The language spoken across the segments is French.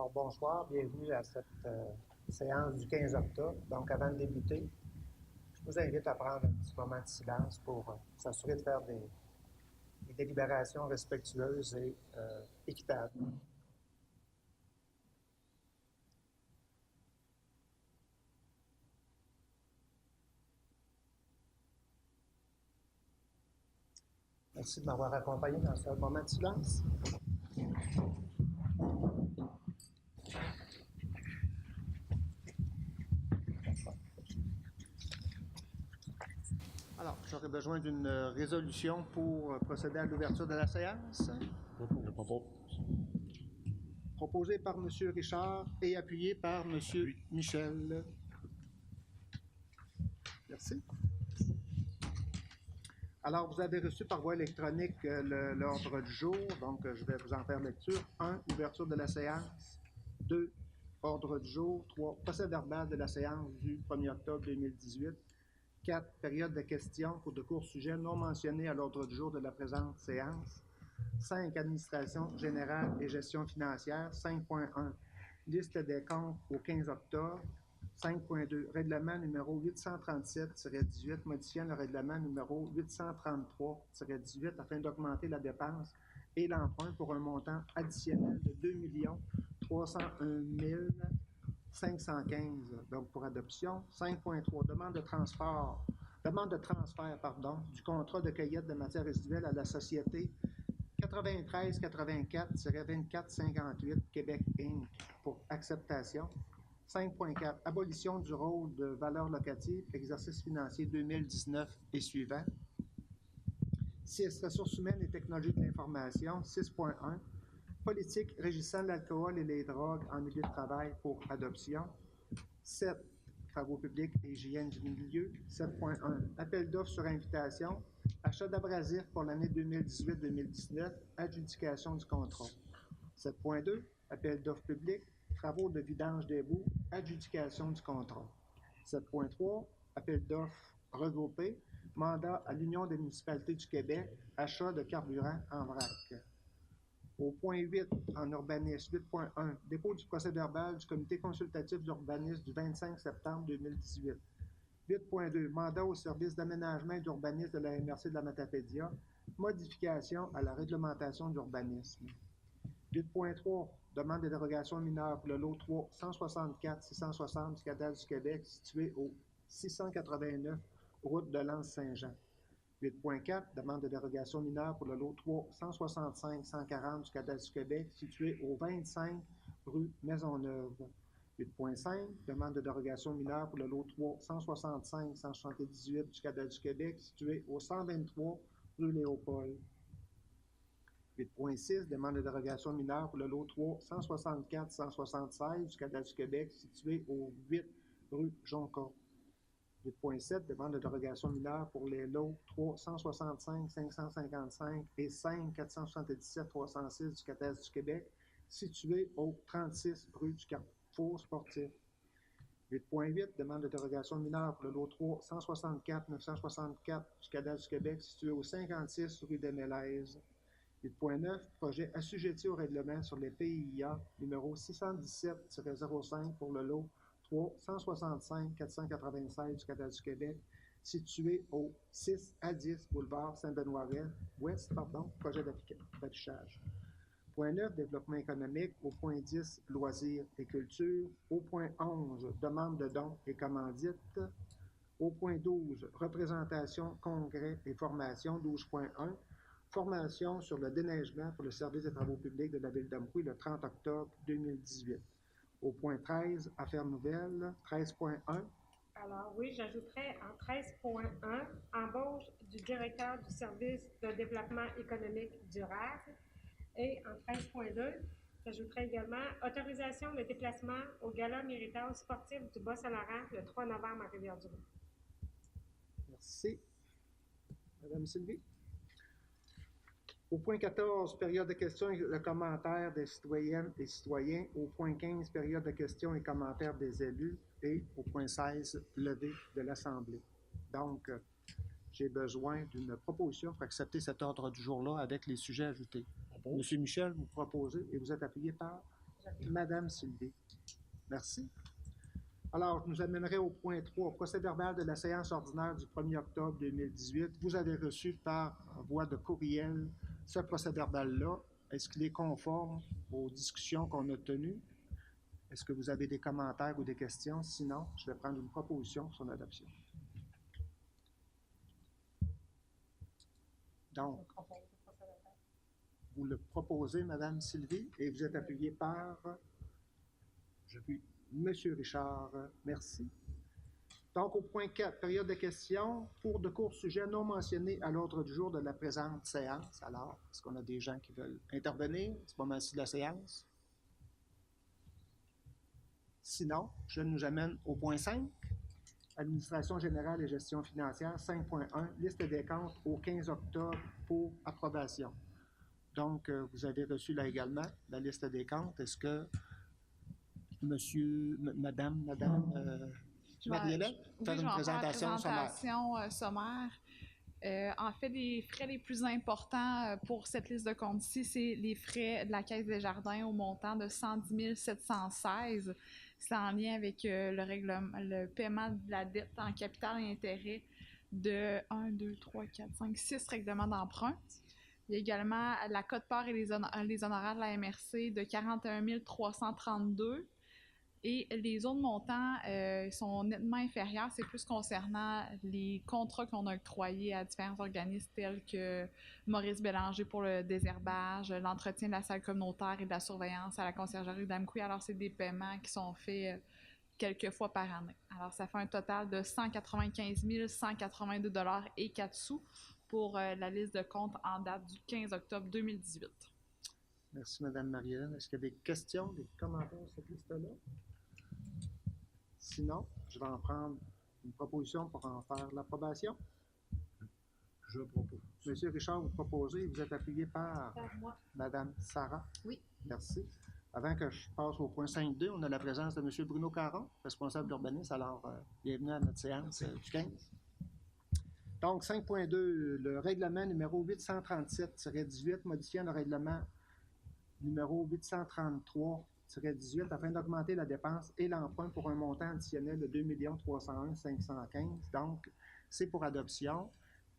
Alors, bonsoir, bienvenue à cette séance du 15 octobre. Donc, avant de débuter, je vous invite à prendre un petit moment de silence pour s'assurer de faire des délibérations respectueuses et équitables. Merci de m'avoir accompagné dans ce moment de silence. Alors, j'aurais besoin d'une résolution pour procéder à l'ouverture de la séance. Proposée par M. Richard et appuyée par M. Michel. Merci. Alors, vous avez reçu par voie électronique l'ordre du jour, donc je vais vous en faire lecture. 1. Ouverture de la séance. 2. Ordre du jour. 3. Procès-verbal de la séance du 1er octobre 2018. 4. Période de questions pour de courts sujets non mentionnés à l'ordre du jour de la présente séance. 5. Administration générale et gestion financière. 5.1. Liste des comptes au 15 octobre. 5.2. Règlement numéro 837-18 modifiant le règlement numéro 833-18 afin d'augmenter la dépense et l'emprunt pour un montant additionnel de 2 301 515. Donc, pour adoption. 5.3. Demande de transfert du contrat de cueillette de matières résiduelles à la société 9384-2458 Québec Inc. pour acceptation. 5.4. Abolition du rôle de valeur locative, exercice financier 2019 et suivant. 6. Ressources humaines et technologies de l'information. 6.1. Politique régissant l'alcool et les drogues en milieu de travail pour adoption. 7. Travaux publics et hygiène du milieu. 7.1. Appel d'offres sur invitation. Achat d'abrasifs pour l'année 2018-2019. Adjudication du contrat. 7.2. Appel d'offres publics. Travaux de vidange des boues. Adjudication du contrat. 7.3. Appel d'offres regroupés. Mandat à l'Union des municipalités du Québec. Achat de carburant en vrac. Au point 8, en urbanisme, 8.1, dépôt du procès-verbal du comité consultatif d'urbanisme du 25 septembre 2018. 8.2, mandat au service d'aménagement et d'urbanisme de la MRC de la Matapédia, modification à la réglementation d'urbanisme. 8.3, demande de dérogation mineure pour le lot 3 164-660 du cadastre du Québec, situé au 689 route de l'Anse-Saint-Jean. 8.4, demande de dérogation mineure pour le lot 3 165-140 du cadastre du Québec, situé au 25 rue Maisonneuve. 8.5, demande de dérogation mineure pour le lot 3 165-178 du cadastre du Québec, situé au 123 rue Léopold. 8.6, demande de dérogation mineure pour le lot 3 164-176 du cadastre du Québec, situé au 8 rue Jonca. 8.7, demande de dérogation mineure pour les lots 3 165 555 et 5 477 306 du cadastre du Québec, situés au 36 rue du Carrefour Sportif. 8.8, demande de dérogation mineure pour le lot 3 164 964 du cadastre du Québec, situé au 56 rue des Mélèzes. 8.9, projet assujetti au règlement sur les PIA numéro 617-05 pour le lot 3 165 496 du cadastre du Québec, situé au 6 à 10 boulevard Saint-Benoît-Ouest, projet d'affichage. Point 9, développement économique. Au point 10, loisirs et culture. Au point 11, demande de dons et commandites. Au point 12, représentation, congrès et formation. 12.1, formation sur le déneigement pour le service des travaux publics de la Ville d'Amqui le 30 octobre 2018. Au point 13, affaires nouvelles, 13.1. Alors oui, j'ajouterais en 13.1, embauche du directeur du service de développement économique durable. Et en 13.2, j'ajouterais également autorisation de déplacement au gala méritage sportif du Bas-Saint-Laurent le 3 novembre à Rivière-du-Loup. Merci. Madame Sylvie. Au point 14, période de questions et de commentaires des citoyennes et citoyens. Au point 15, période de questions et commentaires des élus. Et au point 16, levée de l'Assemblée. Donc, j'ai besoin d'une proposition pour accepter cet ordre du jour-là avec les sujets ajoutés. Monsieur Michel, vous proposez et vous êtes appuyé par? Madame Sylvie. Merci. Alors, je nous amènerai au point 3, procès-verbal de la séance ordinaire du 1er octobre 2018. Vous avez reçu par voie de courriel ce procès-verbal-là. Est-ce qu'il est conforme aux discussions qu'on a tenues? Est-ce que vous avez des commentaires ou des questions? Sinon, je vais prendre une proposition pour son adoption. Donc, vous le proposez, Madame Sylvie, et vous êtes appuyé par Monsieur Richard. Merci. Donc, au point 4, période de questions pour de courts sujets non mentionnés à l'ordre du jour de la présente séance. Alors, est-ce qu'on a des gens qui veulent intervenir à ce moment-ci de la séance? Sinon, je nous amène au point 5, Administration générale et gestion financière, 5.1, liste des comptes au 15 octobre pour approbation. Donc, vous avez reçu là également la liste des comptes. Est-ce que Madame Marie-Hélène, faire une présentation sommaire. En fait, les frais les plus importants pour cette liste de comptes-ci, c'est les frais de la Caisse des Jardins au montant de 110 716. C'est en lien avec le paiement de la dette en capital et intérêt de 1, 2, 3, 4, 5, 6 règlements d'emprunt. Il y a également la quote-part et les honoraires de la MRC de 41 332. Et les autres montants sont nettement inférieurs. C'est plus concernant les contrats qu'on a octroyés à différents organismes tels que Maurice Bélanger pour le désherbage, l'entretien de la salle communautaire et de la surveillance à la conciergerie d'Amqui. Alors, c'est des paiements qui sont faits quelques fois par année. Alors, ça fait un total de 195 182 $ et 4 sous pour la liste de comptes en date du 15 octobre 2018. Merci, Mme Marie-Hélène. Est-ce qu'il y a des questions, des commentaires sur cette liste-là? Sinon, je vais en prendre une proposition pour en faire l'approbation. Je propose. Monsieur Richard, vous proposez, vous êtes appuyé par Mme Sarah. Oui. Merci. Avant que je passe au point 5.2, on a la présence de M. Bruno Caron, responsable d'urbanisme. Alors, bienvenue à notre séance du 15. Donc, 5.2, le règlement numéro 837-18, modifiant le règlement numéro 833-18 afin d'augmenter la dépense et l'emprunt pour un montant additionnel de 2 301 515. Donc, c'est pour adoption.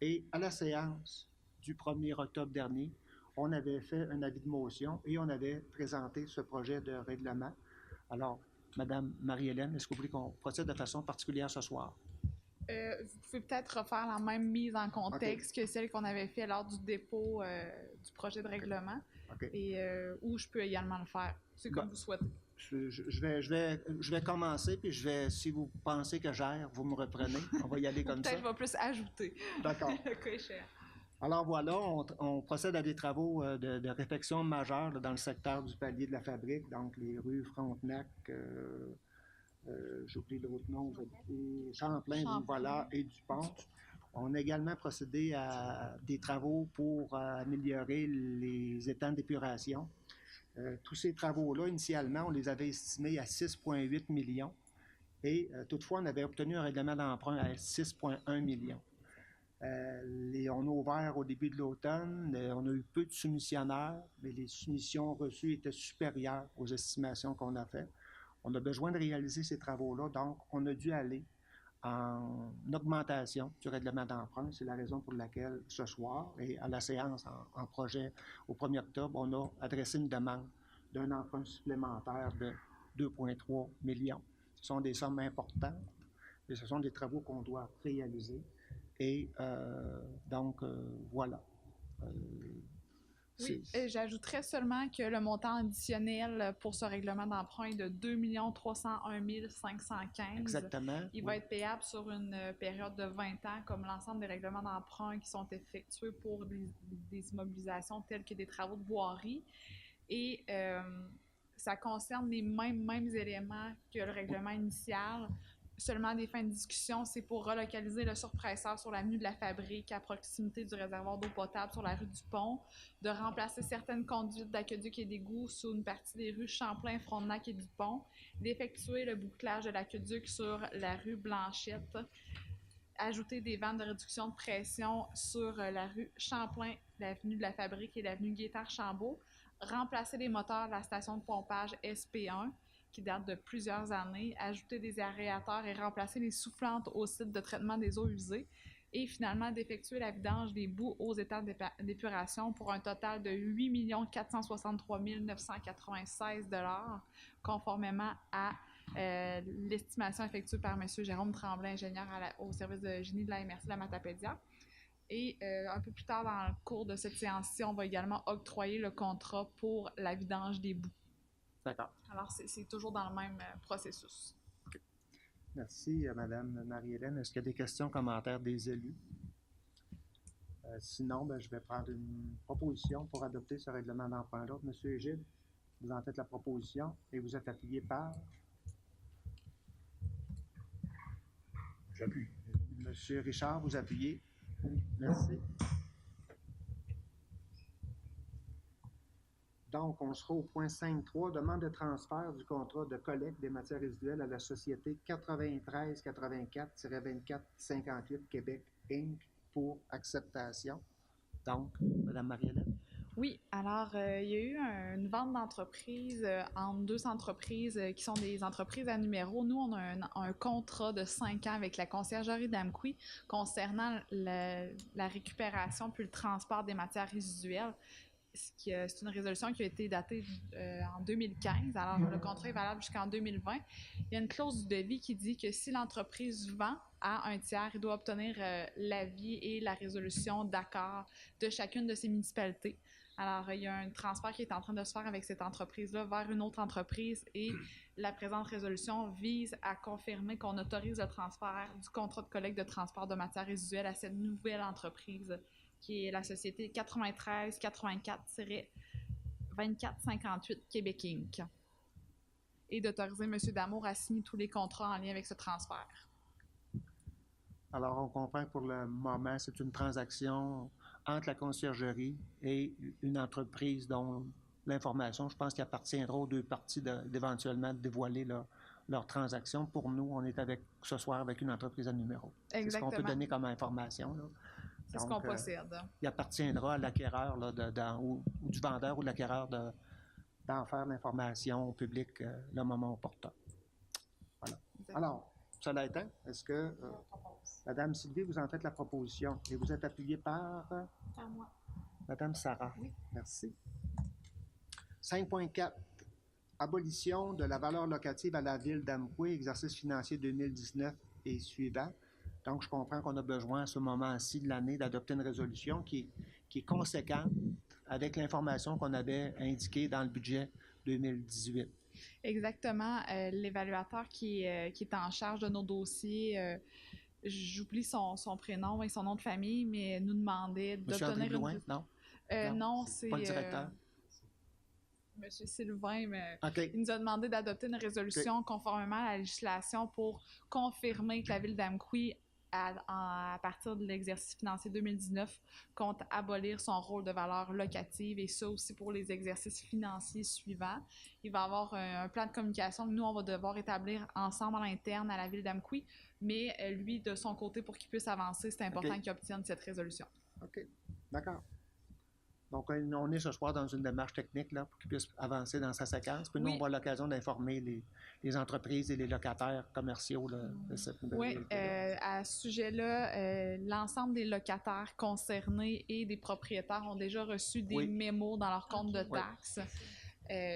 Et à la séance du 1er octobre dernier, on avait fait un avis de motion et on avait présenté ce projet de règlement. Alors, Mme Marie-Hélène, est-ce que vous voulez qu'on procède de façon particulière ce soir? Vous pouvez peut-être refaire la même mise en contexte que celle qu'on avait fait lors du dépôt du projet de règlement. Et ou je peux également le faire. C'est comme vous souhaitez. Je vais commencer, puis si vous pensez que j'erre, vous me reprenez. On va y aller comme ça. Peut-être je vais plus ajouter. D'accord. OK, cher. Alors voilà, on procède à des travaux de réfection majeure là, dans le secteur du palier de la fabrique, donc les rues Frontenac, j'oublie l'autre nom, Champlain, voilà, et Dupont. On a également procédé à des travaux pour améliorer les étangs d'épuration. Tous ces travaux-là, initialement, on les avait estimés à 6,8 millions et toutefois, on avait obtenu un règlement d'emprunt à 6,1 millions. On a ouvert au début de l'automne, on a eu peu de soumissionnaires, mais les soumissions reçues étaient supérieures aux estimations qu'on a faites. On a besoin de réaliser ces travaux-là, donc on a dû aller en augmentation du règlement d'emprunt. C'est la raison pour laquelle ce soir, et à la séance en projet au 1er octobre, on a adressé une demande d'un emprunt supplémentaire de 2,3 millions. Ce sont des sommes importantes et ce sont des travaux qu'on doit réaliser. Et donc, voilà. Oui, j'ajouterais seulement que le montant additionnel pour ce règlement d'emprunt est de 2 301 515. Exactement. Il va être payable sur une période de 20 ans, comme l'ensemble des règlements d'emprunt qui sont effectués pour des immobilisations telles que des travaux de voirie. Et ça concerne les mêmes éléments que le règlement initial. Seulement des fins de discussion, c'est pour relocaliser le surpresseur sur l'avenue de la Fabrique à proximité du réservoir d'eau potable sur la rue du Pont, de remplacer certaines conduites d'aqueduc et d'égouts sur une partie des rues Champlain, Frontenac et du Pont, d'effectuer le bouclage de l'aqueduc sur la rue Blanchette, ajouter des vannes de réduction de pression sur la rue Champlain, l'avenue de la Fabrique et l'avenue Guétard-Chambault, remplacer les moteurs de la station de pompage SP1 qui date de plusieurs années, ajouter des aérateurs et remplacer les soufflantes au site de traitement des eaux usées et finalement d'effectuer la vidange des boues aux étangs d'épuration pour un total de 8 463 996 $, conformément à l'estimation effectuée par M. Jérôme Tremblay, ingénieur au service de génie de la MRC de la Matapédia. Et un peu plus tard dans le cours de cette séance-ci, on va également octroyer le contrat pour la vidange des boues. D'accord. Alors, c'est toujours dans le même processus. Okay. Merci, Mme Marie-Hélène. Est-ce qu'il y a des questions, commentaires des élus? Sinon, je vais prendre une proposition pour adopter ce règlement d'emprunt d'ordre. Monsieur Égide, vous en faites la proposition et vous êtes appuyé par? J'appuie. Monsieur Richard, vous appuyez? Merci. Donc, on sera au point 5.3, demande de transfert du contrat de collecte des matières résiduelles à la société 9384-2458 Québec Inc. pour acceptation. Donc, Mme Marie-Hélène? Oui, alors il y a eu une vente d'entreprise entre deux entreprises qui sont des entreprises à numéro. Nous, on a un contrat de 5 ans avec la conciergerie d'Amqui concernant la récupération puis le transport des matières résiduelles. C'est une résolution qui a été datée en 2015. Alors, le contrat est valable jusqu'en 2020. Il y a une clause du devis qui dit que si l'entreprise vend à un tiers, il doit obtenir l'avis et la résolution d'accord de chacune de ces municipalités. Alors, il y a un transfert qui est en train de se faire avec cette entreprise-là vers une autre entreprise et la présente résolution vise à confirmer qu'on autorise le transfert du contrat de collecte de transport de matières résiduelles à cette nouvelle entreprise qui est la société 9384-2458 Québec Inc. Et d'autoriser M. Damour à signer tous les contrats en lien avec ce transfert. Alors, on comprend que pour le moment, c'est une transaction entre la conciergerie et une entreprise dont l'information, je pense qu'il appartiendra aux deux parties d'éventuellement dévoiler leur transaction. Pour nous, on est ce soir avec une entreprise à numéro. Exactement. C'est ce qu'on peut donner comme information, là. C'est ce qu'on possède. Il appartiendra à l'acquéreur ou du vendeur ou de l'acquéreur d'en faire l'information au public le moment opportun. Voilà. Exactement. Alors, cela étant, est-ce que Mme Sylvie, vous en faites la proposition et vous êtes appuyée par? Par moi. Mme Sarah. Oui. Merci. 5.4. Abolition de la valeur locative à la ville d'Amqui, exercice financier 2019 et suivant. Donc, je comprends qu'on a besoin à ce moment-ci de l'année d'adopter une résolution qui est conséquente avec l'information qu'on avait indiquée dans le budget 2018. Exactement. L'évaluateur qui est en charge de nos dossiers, j'oublie son prénom et son nom de famille, mais nous demandait d'obtenir une... Non? Non, c'est... Pas le directeur? Monsieur Sylvain, mais okay. Il nous a demandé d'adopter une résolution conformément à la législation pour confirmer que la ville d'Amqui, à partir de l'exercice financier 2019, compte abolir son rôle de valeur locative et ça aussi pour les exercices financiers suivants. Il va y avoir un plan de communication que nous, on va devoir établir ensemble à l'interne à la ville d'Amqui, mais lui, de son côté, pour qu'il puisse avancer, c'est important qu'il obtienne cette résolution. OK. D'accord. Donc, on est ce soir dans une démarche technique là, pour qu'il puisse avancer dans sa séquence. Puis nous, on va avoir l'occasion d'informer les entreprises et les locataires commerciaux là, de cette nouvelle. Oui, à ce sujet-là, l'ensemble des locataires concernés et des propriétaires ont déjà reçu des mémos dans leur compte de taxes.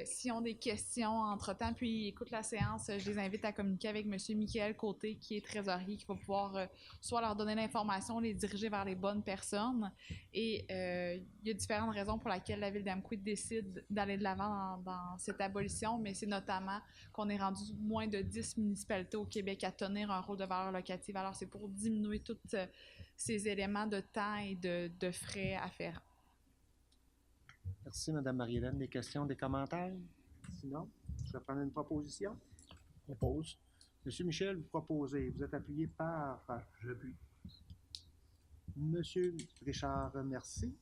S'ils ont des questions entre-temps, puis ils écoutent la séance, je les invite à communiquer avec M. Michael Côté, qui est trésorier, qui va pouvoir soit leur donner l'information, les diriger vers les bonnes personnes. Et il y a différentes raisons pour lesquelles la Ville d'Amqui décide d'aller de l'avant dans cette abolition, mais c'est notamment qu'on est rendu moins de 10 municipalités au Québec à tenir un rôle de valeur locative. Alors, c'est pour diminuer tous ces éléments de temps et de frais afférents. Merci, Mme Marie-Hélène. Des questions, des commentaires? Sinon, je vais prendre une proposition. Propose. Monsieur Michel, vous proposez. Vous êtes appuyé par... J'appuie. Monsieur Richard, merci.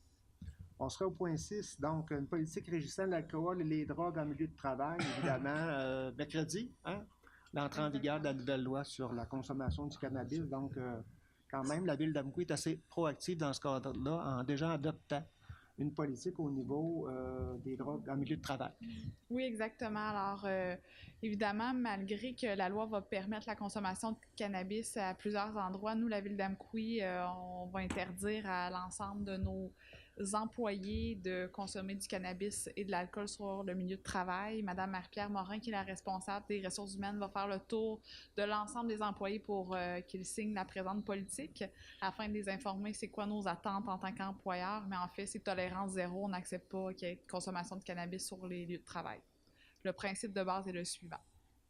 On sera au point 6, donc une politique régissant l'alcool et les drogues en milieu de travail, évidemment, mercredi, hein? L'entrée en vigueur de la nouvelle loi sur la consommation du cannabis. Donc, quand même, la Ville d'Amqui est assez proactive dans ce cadre-là en déjà adoptant une politique au niveau des drogues en milieu de travail. Oui, exactement. Alors, évidemment, malgré que la loi va permettre la consommation de cannabis à plusieurs endroits, nous, la ville d'Amqui, on va interdire à l'ensemble de nos employés de consommer du cannabis et de l'alcool sur le milieu de travail. Madame Marie-Pierre Morin, qui est la responsable des ressources humaines, va faire le tour de l'ensemble des employés pour qu'ils signent la présente politique afin de les informer c'est quoi nos attentes en tant qu'employeur. Mais en fait, c'est tolérance zéro. On n'accepte pas qu'il y ait de consommation de cannabis sur les lieux de travail. Le principe de base est le suivant.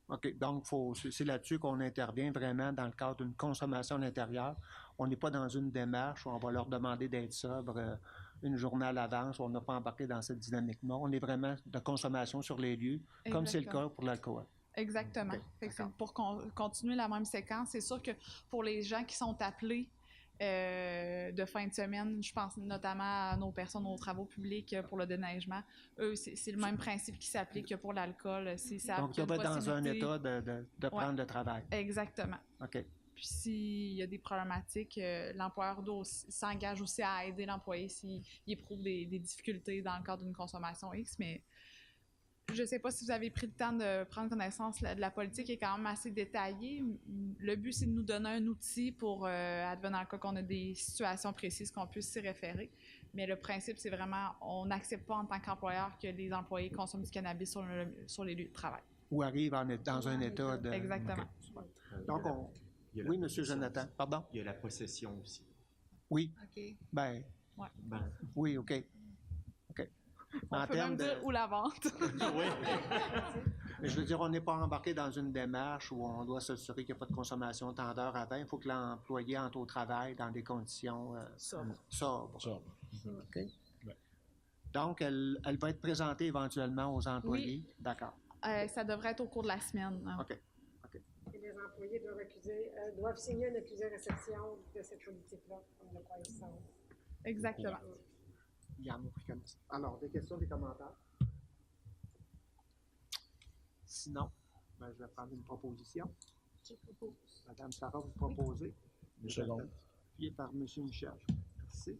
OK. Donc, c'est là-dessus qu'on intervient vraiment dans le cadre d'une consommation à l'intérieur. On n'est pas dans une démarche où on va leur demander d'être sobre une journée à l'avance, où on n'a pas embarqué dans cette dynamique-là. On est vraiment de consommation sur les lieux, Exactement. comme c'est le cas pour l'alcool. Exactement. Okay. Pour continuer la même séquence, c'est sûr que pour les gens qui sont appelés de fin de semaine, je pense notamment à nos personnes aux travaux publics pour le déneigement, eux, c'est le même principe qui s'applique que pour l'alcool. Donc, tu vas être dans un état de prendre le travail. Exactement. OK. Puis s'il y a des problématiques, l'employeur s'engage aussi à aider l'employé s'il éprouve des difficultés dans le cadre d'une consommation X, mais je ne sais pas si vous avez pris le temps de prendre connaissance de la politique, qui est quand même assez détaillée. Le but, c'est de nous donner un outil pour, advenant le cas qu'on a des situations précises, qu'on puisse s'y référer. Mais le principe, c'est vraiment, on n'accepte pas en tant qu'employeur que les employés consomment du cannabis sur les lieux de travail. Ou arrivent dans un état de... Exactement. Okay. Donc, oui, M. Jonathan, pardon? Il y a la possession aussi. Oui. OK. Ben, ouais. Oui, OK. On peut même dire ou la vente. Oui. Mais je veux dire, on n'est pas embarqué dans une démarche où on doit s'assurer qu'il n'y a pas de consommation tant d'heures avant. Il faut que l'employé entre au travail dans des conditions sobres. OK. Donc, elle va être présentée éventuellement aux employés. Oui. D'accord. Ça devrait être au cours de la semaine. Hein. OK. Et les employés doivent signer une accusé-réception de cette politique-là, comme le croyant. Exactement. Il y en a pris comme ça. Alors, des questions, des commentaires? Sinon, je vais prendre une proposition. Je propose. Madame Sarah, vous proposez. Une seconde. Appuyé par M. Michel. Merci.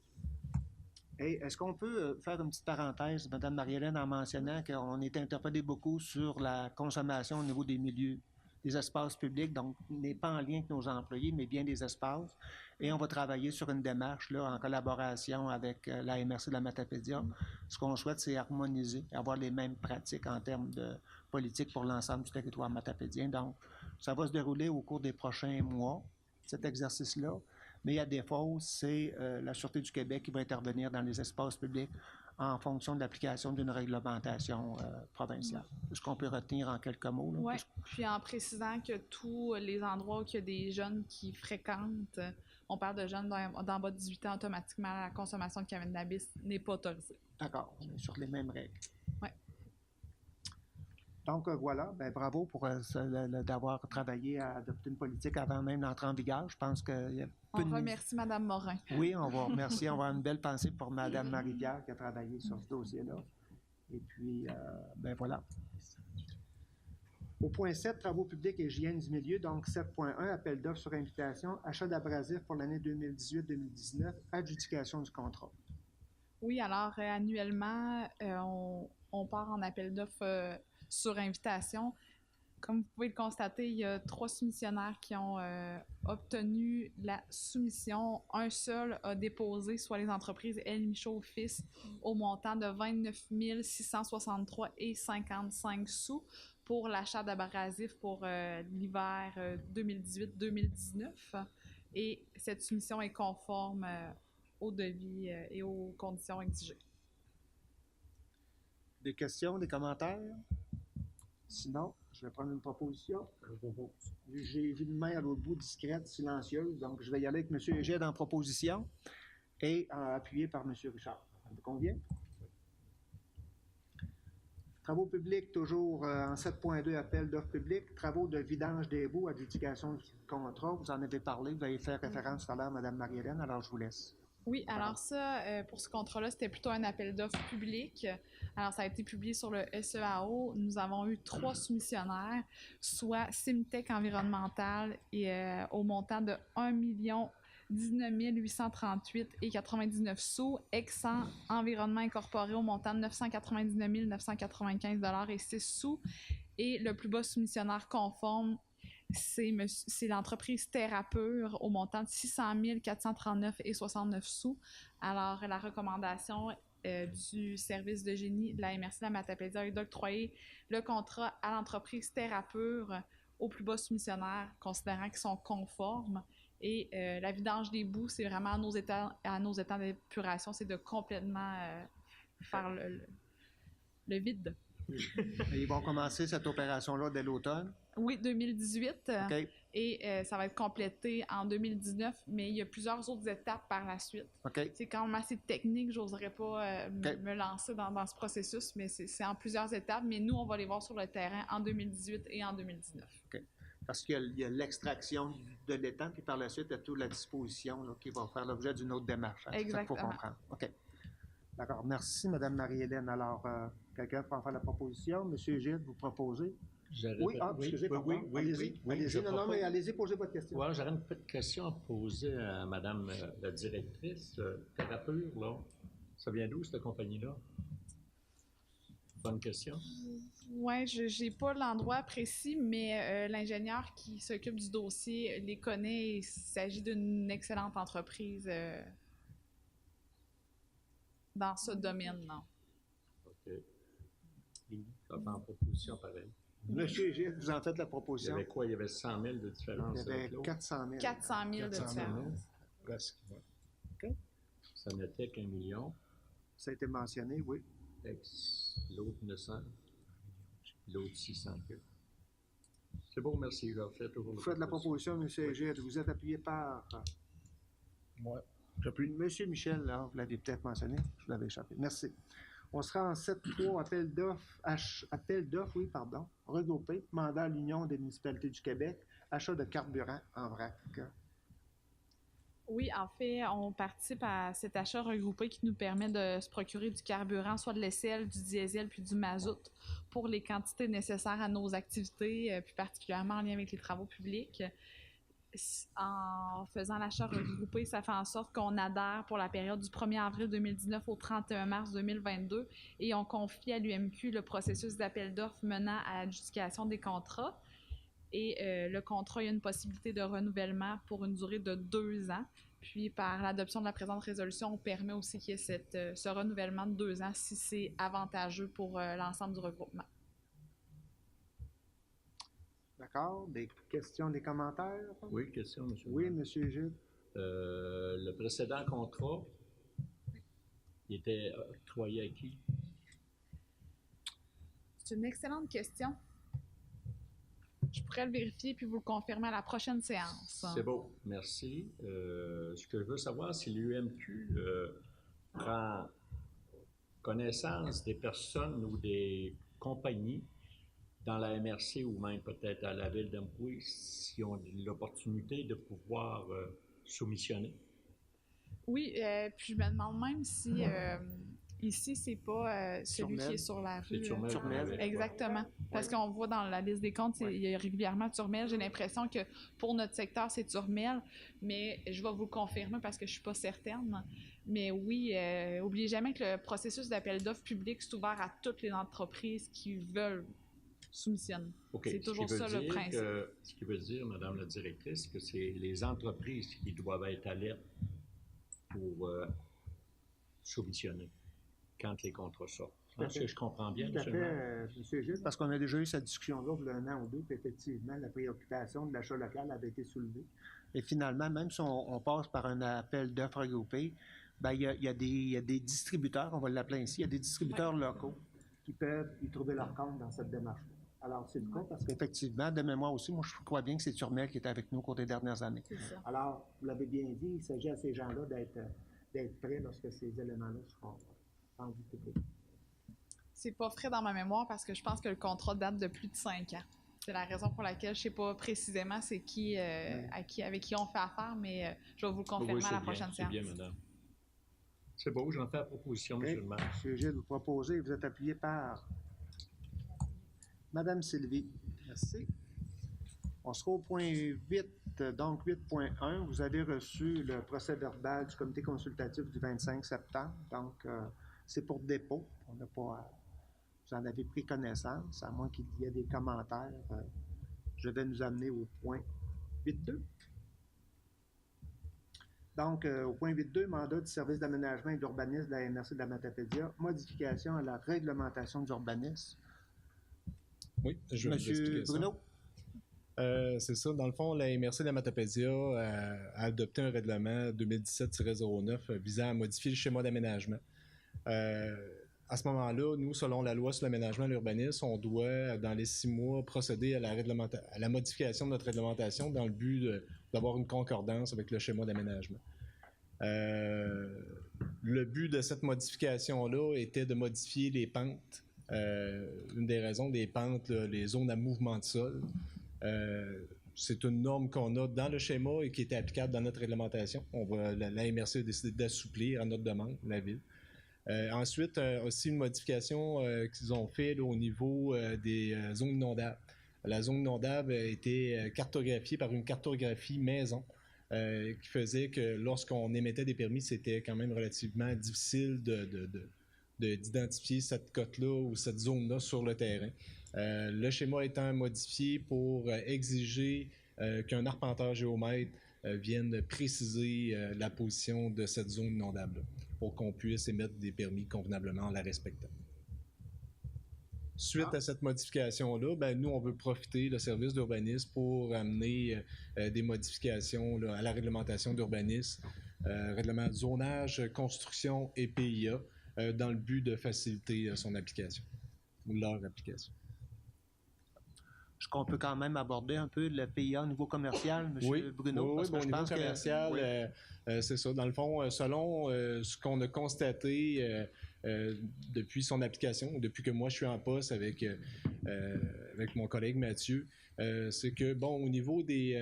Et est-ce qu'on peut faire une petite parenthèse, Madame Marie-Hélène, en mentionnant qu'on est interpellé beaucoup sur la consommation au niveau des milieux, des espaces publics, donc n'est pas en lien avec nos employés, mais bien des espaces. Et on va travailler sur une démarche là, en collaboration avec la MRC de la Matapédia. Ce qu'on souhaite, c'est harmoniser, avoir les mêmes pratiques en termes de politique pour l'ensemble du territoire matapédien. Donc, ça va se dérouler au cours des prochains mois, cet exercice-là. Mais à défaut, c'est la Sûreté du Québec qui va intervenir dans les espaces publics en fonction de l'application d'une réglementation provinciale. Est-ce qu'on peut retenir en quelques mots? Oui, puis en précisant que tous les endroits où il y a des jeunes qui fréquentent, on parle de jeunes d'en bas de 18 ans, automatiquement, la consommation de cannabis n'est pas autorisée. D'accord, on est sur les mêmes règles. Oui. Donc voilà, ben, bravo pour d'avoir travaillé à adopter une politique avant même l'entrée en vigueur. Je pense qu'il y a On remercie Mme Morin. Oui, on va remercier. On va avoir une belle pensée pour Mme Marie-Pierre qui a travaillé sur ce dossier-là. Et puis, ben voilà. Au point 7, travaux publics et hygiène du milieu, donc 7.1, appel d'offres sur invitation, achat d'abrasifs pour l'année 2018-2019, adjudication du contrat. Oui, alors annuellement, on part en appel d'offres sur invitation. Comme vous pouvez le constater, il y a 3 soumissionnaires qui ont obtenu la soumission. Un seul a déposé, soit les entreprises El Michaud Fils, au montant de 29 663,55 sous pour l'achat d'abrasifs pour l'hiver 2018-2019. Et cette soumission est conforme au devis et aux conditions exigées. Des questions, des commentaires? Sinon, je vais prendre une proposition. J'ai vu une main à l'autre bout discrète, silencieuse, donc je vais y aller avec M. Egide en proposition et appuyé par M. Richard. Ça vous convient? Travaux publics, toujours en 7.2, appel d'offres publiques. Travaux de vidange des boues, adjudication du contrat. Vous en avez parlé, vous avez fait référence tout à l'heure, Mme Marie-Hélène, alors je vous laisse. Oui, alors ça, pour ce contrat-là, c'était plutôt un appel d'offres public. Alors, ça a été publié sur le SEAO. Nous avons eu 3 soumissionnaires, soit Simtech Environnemental et au montant de 1 19 838,99 sous, Exxon Environnement Incorporé au montant de 999 995,06 $. Et le plus bas soumissionnaire conforme, c'est l'entreprise Terrapure au montant de 600 439,69 $. Alors, la recommandation du service de génie de la MRC de la Matapédia est d'octroyer le contrat à l'entreprise Terrapure au plus bas soumissionnaire, considérant qu'ils sont conformes. Et la vidange des boues, c'est vraiment à nos états d'épuration, c'est de complètement faire le vide. Et ils vont commencer cette opération-là dès l'automne. Oui, 2018. OK. Et ça va être complété en 2019, mais il y a plusieurs autres étapes par la suite. OK. C'est quand même assez technique, j'oserais pas me lancer dans ce processus, mais c'est en plusieurs étapes. Mais nous, on va les voir sur le terrain en 2018 et en 2019. OK. Parce qu'il y a l'extraction de l'étang, puis par la suite, il y a toute la disposition là, qui va faire l'objet d'une autre démarche. Hein. C'est ça qu'il faut comprendre. OK. D'accord. Merci, Mme Marie-Hélène. Alors, quelqu'un peut en faire la proposition. Monsieur Gilles, vous proposez? Oui, excusez, pardon. Allez-y. Allez-y. Non, mais allez-y, posez votre question. Oui, j'aurais une petite question à poser à Mme la directrice. Terrapure, là, ça vient d'où, cette compagnie-là? Bonne question. Oui, je n'ai pas l'endroit précis, mais l'ingénieur qui s'occupe du dossier les connaît. Il s'agit d'une excellente entreprise dans ce domaine, non? OK. Ça fait en proposition pareil. Monsieur Gilles, vous en faites la proposition. Il y avait quoi? Il y avait 100 000 de différence Il y avec avait l'autre? 400 000. 400 000 de 400 000. différence. Presque. Ouais. OK. Ça n'était qu'1 million. Ça a été mentionné, oui. L'autre 900. L'autre 600. C'est bon, merci. Je refais toujours Vous faites la proposition, monsieur Gilles. Vous êtes appuyé par... Ouais. Monsieur Michel, là, vous l'avez peut-être mentionné. Je vous l'avais échappé. Merci. On sera en 7.3, appel d'offres, regroupé, mandat à l'Union des municipalités du Québec, achat de carburant en vrac. Oui, en fait, on participe à cet achat regroupé qui nous permet de se procurer du carburant, soit de l'essai, du diesel puis du mazout pour les quantités nécessaires à nos activités, plus particulièrement en lien avec les travaux publics. En faisant l'achat regroupé, ça fait en sorte qu'on adhère pour la période du 1er avril 2019 au 31 mars 2022 et on confie à l'UMQ le processus d'appel d'offres menant à l'adjudication des contrats. Et le contrat, il y a une possibilité de renouvellement pour une durée de 2 ans. Puis, par l'adoption de la présente résolution, on permet aussi qu'il y ait ce renouvellement de 2 ans si c'est avantageux pour l'ensemble du regroupement. D'accord. Des questions, des commentaires? Oui, question, M. Oui, M. Gilles. Le précédent contrat, il était octroyé à qui? C'est une excellente question. Je pourrais le vérifier puis vous le confirmer à la prochaine séance. C'est beau, merci. Ce que je veux savoir, si l'UMQ prend connaissance des personnes ou des compagnies dans la MRC ou même peut-être à la ville d'Amqui qui ont l'opportunité de pouvoir soumissionner. Oui, puis je me demande même si ici, c'est pas celui qui est sur la rue. Turmel. Exactement. Parce qu'on voit dans la liste des comptes, il y a régulièrement Turmel. J'ai l'impression que pour notre secteur, c'est Turmel, mais je vais vous le confirmer parce que je suis pas certaine. Mais oui, n'oubliez jamais que le processus d'appel d'offres public est ouvert à toutes les entreprises qui veulent soumissionner. Okay. C'est toujours ça le principe. Ce qui veut dire, Madame la directrice, que c'est les entreprises qui doivent être alertes pour soumissionner quand les contrats sortent. Est-ce que je comprends bien, Tout à fait, M. Gilles, parce qu'on a déjà eu cette discussion-là il y a 1 an ou 2, puis effectivement, la préoccupation de l'achat local avait été soulevée. Et finalement, même si on passe par un appel d'offres regroupé, ben, il y a des distributeurs, on va l'appeler ainsi, il y a des distributeurs locaux qui peuvent y trouver leur compte dans cette démarche-là. Alors, c'est le cas parce qu'effectivement, de mémoire aussi, moi, je crois bien que c'est Turmel qui était avec nous au cours des dernières années. Alors, vous l'avez bien dit, il s'agit à ces gens-là d'être prêts lorsque ces éléments-là seront rendus publics. C'est pas frais dans ma mémoire parce que je pense que le contrat date de plus de 5 ans. C'est la raison pour laquelle je sais pas précisément c'est qui, avec qui on fait affaire, mais je vais vous le confirmer à la prochaine séance. C'est bien, madame. C'est beau, j'en fais la proposition, Okay. monsieur le maire. M. Gilles, vous proposez, vous êtes appuyé par Madame Sylvie. Merci. On sera au point 8, donc 8.1. Vous avez reçu le procès-verbal du comité consultatif du 25 septembre. Donc, c'est pour dépôt. On n'a pas, vous en avez pris connaissance, à moins qu'il y ait des commentaires. Je vais nous amener au point 8.2. Donc, au point 8.2, mandat du service d'aménagement et d'urbanisme de la MRC de la Matapédia, modification à la réglementation d'urbanisme. Oui, je vais vous Monsieur expliquer ça. Bruno? C'est ça. Dans le fond, la MRC de la Matapédia a adopté un règlement 2017-09 visant à modifier le schéma d'aménagement. À ce moment-là, nous, selon la loi sur l'aménagement et l'urbanisme, on doit, dans les 6 mois, procéder à la modification de notre réglementation dans le but d'avoir une concordance avec le schéma d'aménagement. Le but de cette modification-là était de modifier les pentes. Une des raisons des pentes, là, les zones à mouvement de sol. C'est une norme qu'on a dans le schéma et qui était applicable dans notre réglementation. La MRC a décidé d'assouplir à notre demande, la Ville. Ensuite, aussi une modification qu'ils ont fait là, au niveau des zones inondables. La zone inondable a été cartographiée par une cartographie maison qui faisait que lorsqu'on émettait des permis, c'était quand même relativement difficile d'identifier cette cote-là ou cette zone-là sur le terrain. Le schéma étant modifié pour exiger qu'un arpenteur géomètre vienne préciser la position de cette zone inondable pour qu'on puisse émettre des permis convenablement en la respectant. Suite à cette modification-là, ben, nous, on veut profiter, le service d'urbanisme, pour amener des modifications là, à la réglementation d'urbanisme, règlement de zonage, construction et PIA, dans le but de faciliter son application ou leur application. Est-ce qu'on peut quand même aborder un peu le PIA au niveau commercial, M. Bruno? Oui, au niveau commercial, c'est ça. Dans le fond, selon ce qu'on a constaté depuis son application, depuis que moi je suis en poste avec mon collègue Mathieu, c'est que, bon, au niveau des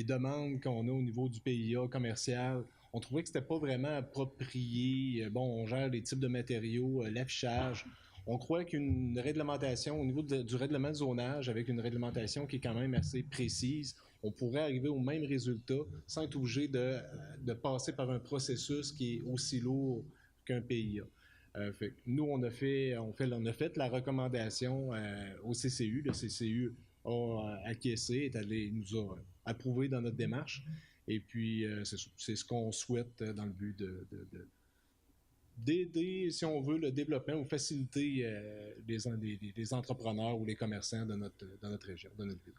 demandes qu'on a au niveau du PIA commercial, on trouvait que c'était pas vraiment approprié. Bon, on gère les types de matériaux, l'affichage. On croit qu'une réglementation, au niveau du règlement de zonage, avec une réglementation qui est quand même assez précise, on pourrait arriver au même résultat sans être obligé de passer par un processus qui est aussi lourd qu'un PIA. Fait, nous, on a fait la recommandation au CCU. Le CCU a acquiescé, nous a approuvé dans notre démarche. Et puis, c'est ce qu'on souhaite dans le but d'aider, si on veut, le développement ou faciliter les entrepreneurs ou les commerçants de notre région, de notre ville.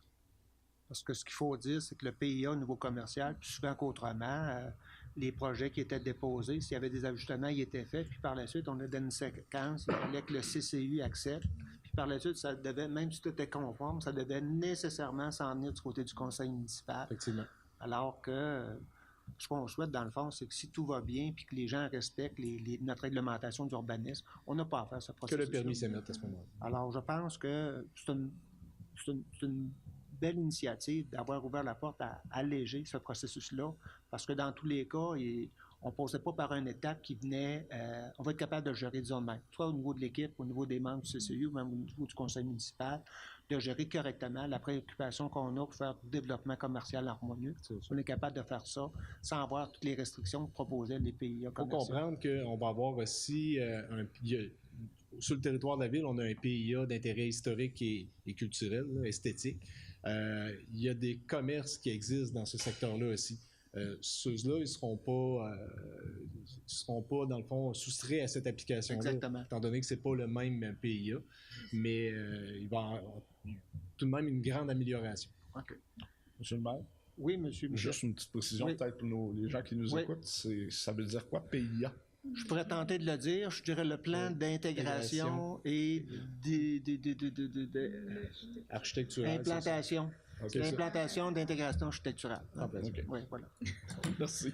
Parce que ce qu'il faut dire, c'est que le PIA au niveau commercial, plus souvent qu'autrement, les projets qui étaient déposés, s'il y avait des ajustements, ils étaient faits, puis par la suite, on a donné une séquence, il fallait que le CCU accepte, puis par la suite, ça devait, même si tout était conforme, ça devait nécessairement s'en venir du côté du conseil municipal. Effectivement. Alors que ce qu'on souhaite, dans le fond, c'est que si tout va bien puis que les gens respectent notre réglementation d'urbanisme, on n'a pas à faire ce processus. Que le permis s'émette à ce moment-là. Alors, je pense que c'est une belle initiative d'avoir ouvert la porte à alléger ce processus-là, parce que dans tous les cas, on ne passait pas par une étape qui venait, on va être capable de gérer disons même, soit au niveau de l'équipe, au niveau des membres du CCU, ou même au niveau du conseil municipal, de gérer correctement la préoccupation qu'on a pour faire du développement commercial harmonieux. On est capable de faire ça sans avoir toutes les restrictions que proposaient les PIA commerciaux. Il faut comprendre qu'on va avoir aussi sur le territoire de la ville, on a un PIA d'intérêt historique et culturel, là, esthétique. Il y a des commerces qui existent dans ce secteur-là aussi. Ceux-là, ils ne seront pas, dans le fond, soustraits à cette application-là. Exactement. Étant donné que ce n'est pas le même PIA, mais il va y avoir tout de même une grande amélioration. OK. Monsieur le maire? Oui, monsieur Michel. Juste une petite précision, Oui. peut-être pour les gens qui nous Oui. écoutent. Ça veut dire quoi, PIA? Je pourrais tenter de le dire. Je dirais le plan d'intégration et Architectural. implantation. Okay, L'implantation d'intégration architecturale. OK. Oui, voilà. Merci.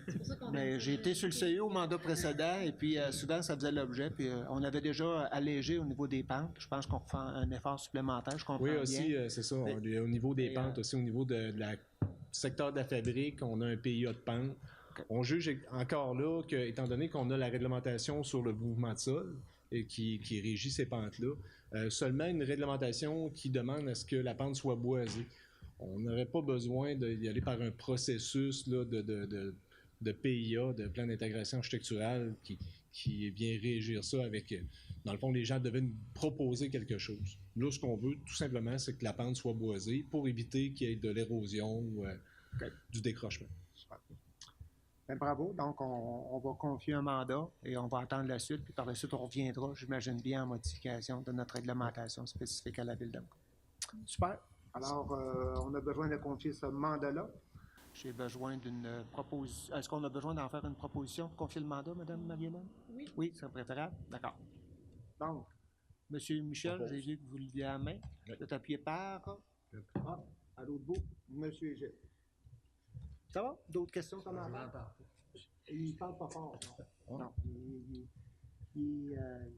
Mais j'ai été sur le CE au mandat précédent et puis souvent ça faisait l'objet. Puis on avait déjà allégé au niveau des pentes. Je pense qu'on refait un effort supplémentaire. Je comprends Oui, bien. aussi, c'est ça. Mais- Au niveau des mais, pentes, aussi au niveau du secteur de la fabrique, on a un PIA de pente. On juge encore là que, étant donné qu'on a la réglementation sur le mouvement de sol et qui régit ces pentes-là, seulement une réglementation qui demande à ce que la pente soit boisée. on n'aurait pas besoin d'y aller par un processus là, de PIA, de plan d'intégration architecturale, qui vient régir ça avec... Dans le fond, les gens devaient nous proposer quelque chose. Là, ce qu'on veut, tout simplement, c'est que la pente soit boisée pour éviter qu'il y ait de l'érosion ou du décrochement. Ben, bravo. Donc, on va confier un mandat et on va attendre la suite. Puis par la suite, on reviendra, j'imagine bien, en modification de notre réglementation spécifique à la Ville d'Ancre. Super. Alors, on a besoin de confier ce mandat-là. J'ai besoin d'une proposition. Est-ce qu'on a besoin d'en faire une proposition pour confier le mandat, Mme Marie-Hélène? Oui. Oui, c'est préférable? D'accord. Donc, M. Michel, j'ai vu que vous leviez la main. Vous êtes appuyé par... Ah, à l'autre bout, M. Gilles. Ça va? D'autres questions, commentaires? Il ne parle pas fort, non. Non, il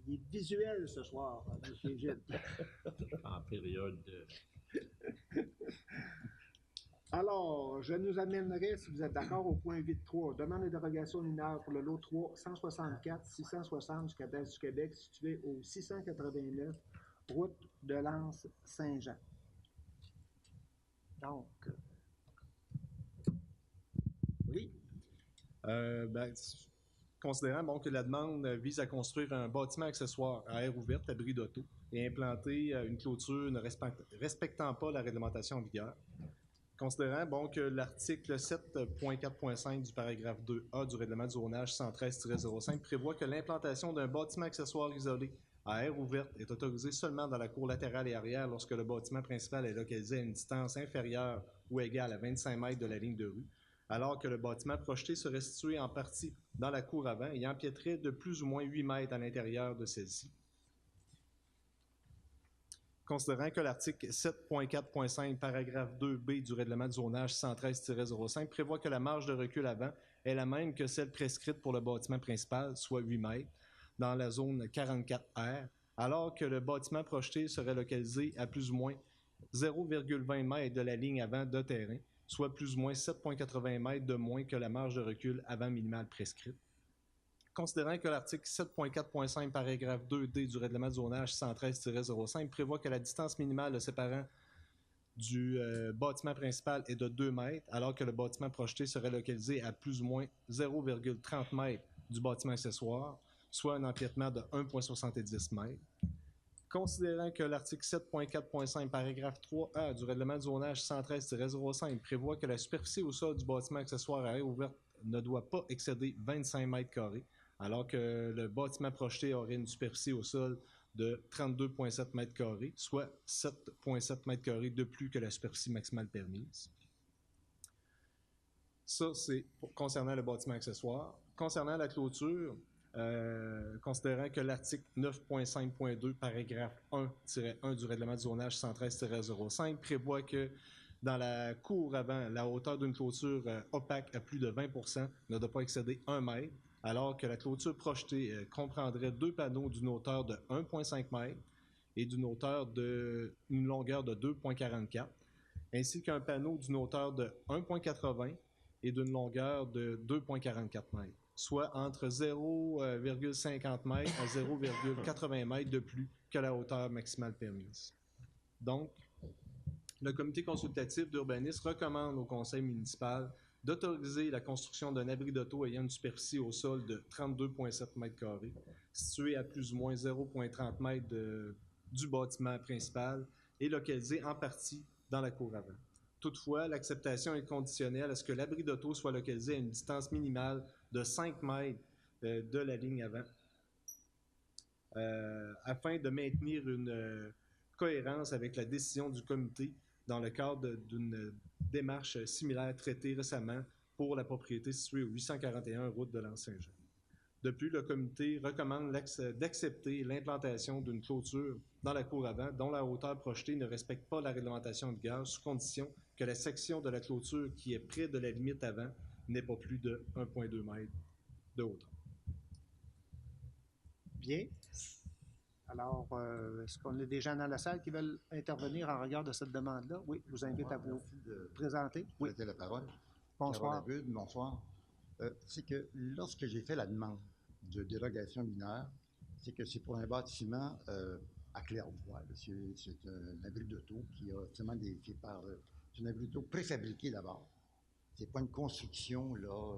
est visuel ce soir, M. Gilles. En période de... Alors, je nous amènerai, si vous êtes d'accord, au point 8.3. Demande de dérogation linéaire pour le lot 3, 164, 660 jusqu'à l'Est du Québec, situé au 689, route de Lens-Saint-Jean. Donc, oui. Considérant bon, que la demande vise à construire un bâtiment accessoire à air ouverte, abri d'auto, et implanter une clôture ne respectant pas la réglementation en vigueur. Considérant bon, que l'article 7.4.5 du paragraphe 2A du règlement du zonage 113-05 prévoit que l'implantation d'un bâtiment accessoire isolé à air ouverte est autorisée seulement dans la cour latérale et arrière lorsque le bâtiment principal est localisé à une distance inférieure ou égale à 25 mètres de la ligne de rue, alors que le bâtiment projeté serait situé en partie dans la cour avant et empiéterait de plus ou moins 8 mètres à l'intérieur de celle-ci. Considérant que l'article 7.4.5, paragraphe 2B du règlement de zonage 113-05 prévoit que la marge de recul avant est la même que celle prescrite pour le bâtiment principal, soit 8 mètres, dans la zone 44R, alors que le bâtiment projeté serait localisé à plus ou moins 0,20 mètres de la ligne avant de terrain, soit plus ou moins 7,80 mètres de moins que la marge de recul avant minimale prescrite. Considérant que l'article 7.4.5, paragraphe 2D du règlement de zonage 113-05 prévoit que la distance minimale le séparant du bâtiment principal est de 2 mètres, alors que le bâtiment projeté serait localisé à plus ou moins 0,30 mètres du bâtiment accessoire, soit un empiètement de 1,70 mètres. Considérant que l'article 7.4.5, paragraphe 3A du règlement de zonage 113-05 prévoit que la superficie au sol du bâtiment accessoire à air ouverte ne doit pas excéder 25 mètres carrés, alors que le bâtiment projeté aurait une superficie au sol de 32,7 mètres carrés, soit 7,7 mètres carrés de plus que la superficie maximale permise. Ça, c'est concernant le bâtiment accessoire. Concernant la clôture, considérant que l'article 9.5.2, paragraphe 1-1 du règlement de zonage 113-05 prévoit que dans la cour avant, la hauteur d'une clôture opaque à plus de 20% ne doit pas excéder 1 mètre, alors que la clôture projetée comprendrait 2 panneaux d'une hauteur de 1,5 mètre et d'une longueur de 2,44, ainsi qu'un panneau d'une hauteur de 1,80 et d'une longueur de 2,44 mètres, soit entre 0,50 mètres à 0,80 mètres de plus que la hauteur maximale permise. Donc, le comité consultatif d'urbanisme recommande au conseil municipal d'autoriser la construction d'un abri d'auto ayant une superficie au sol de 32,7 mètres carrés, situé à plus ou moins 0,30 mètres du bâtiment principal et localisé en partie dans la cour avant. Toutefois, l'acceptation est conditionnelle à ce que l'abri d'auto soit localisé à une distance minimale de 5 mètres de la ligne avant, afin de maintenir une cohérence avec la décision du comité dans le cadre d'une démarche similaire traitée récemment pour la propriété située au 841 route de Lens-Saint-Jean. De plus, le comité recommande d'accepter l'implantation d'une clôture dans la cour avant dont la hauteur projetée ne respecte pas la réglementation en vigueur, sous condition que la section de la clôture qui est près de la limite avant n'ait pas plus de 1,2 mètre de hauteur. Bien. Alors, est-ce qu'on a des gens dans la salle qui veulent intervenir en regard de cette demande-là? Oui, je vous invite à vous présenter. Oui. La parole. Bonsoir. Carole Abud, bonsoir. C'est que lorsque j'ai fait la demande de dérogation mineure, c'est que c'est pour un bâtiment à claire-voie. C'est un abri d'auto qui a seulement des faits par C'est un abri d'eau préfabriqué d'abord. C'est pas une construction là,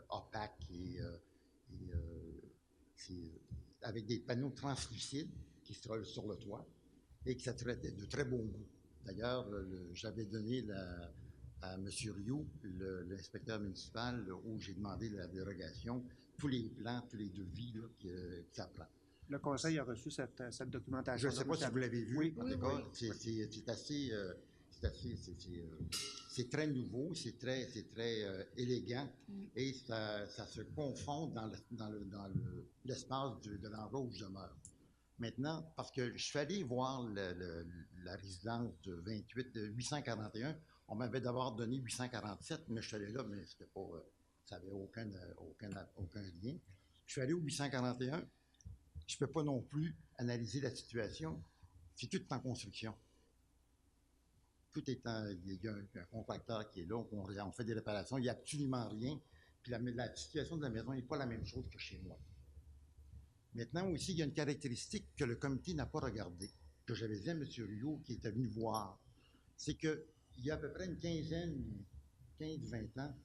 opaque c'est avec des panneaux translucides qui se trouvent sur le toit et que ça traitait de très bon goût. D'ailleurs, j'avais donné à M. Rioux, l'inspecteur municipal, où j'ai demandé la dérogation, tous les plans, tous les devis là, que ça prend. Le conseil a reçu cette documentation. Je ne sais pas si vous l'avez vu. Oui. En tout cas, c'est très nouveau, c'est très élégant et ça se confond dans l'espace de l'endroit où je demeure. Maintenant, parce que je suis allé voir la résidence de 841, on m'avait d'abord donné 847, mais je suis allé là, mais c'était pas, ça n'avait aucun lien. Je suis allé au 841. Je ne peux pas non plus analyser la situation. C'est tout en construction. Tout est il y a un contracteur qui est là, on fait des réparations, il n'y a absolument rien. Puis la situation de la maison n'est pas la même chose que chez moi. Maintenant aussi, il y a une caractéristique que le comité n'a pas regardée, que j'avais dit à M. Rioux qui était venu voir. C'est qu'il y a à peu près une 15-20 ans,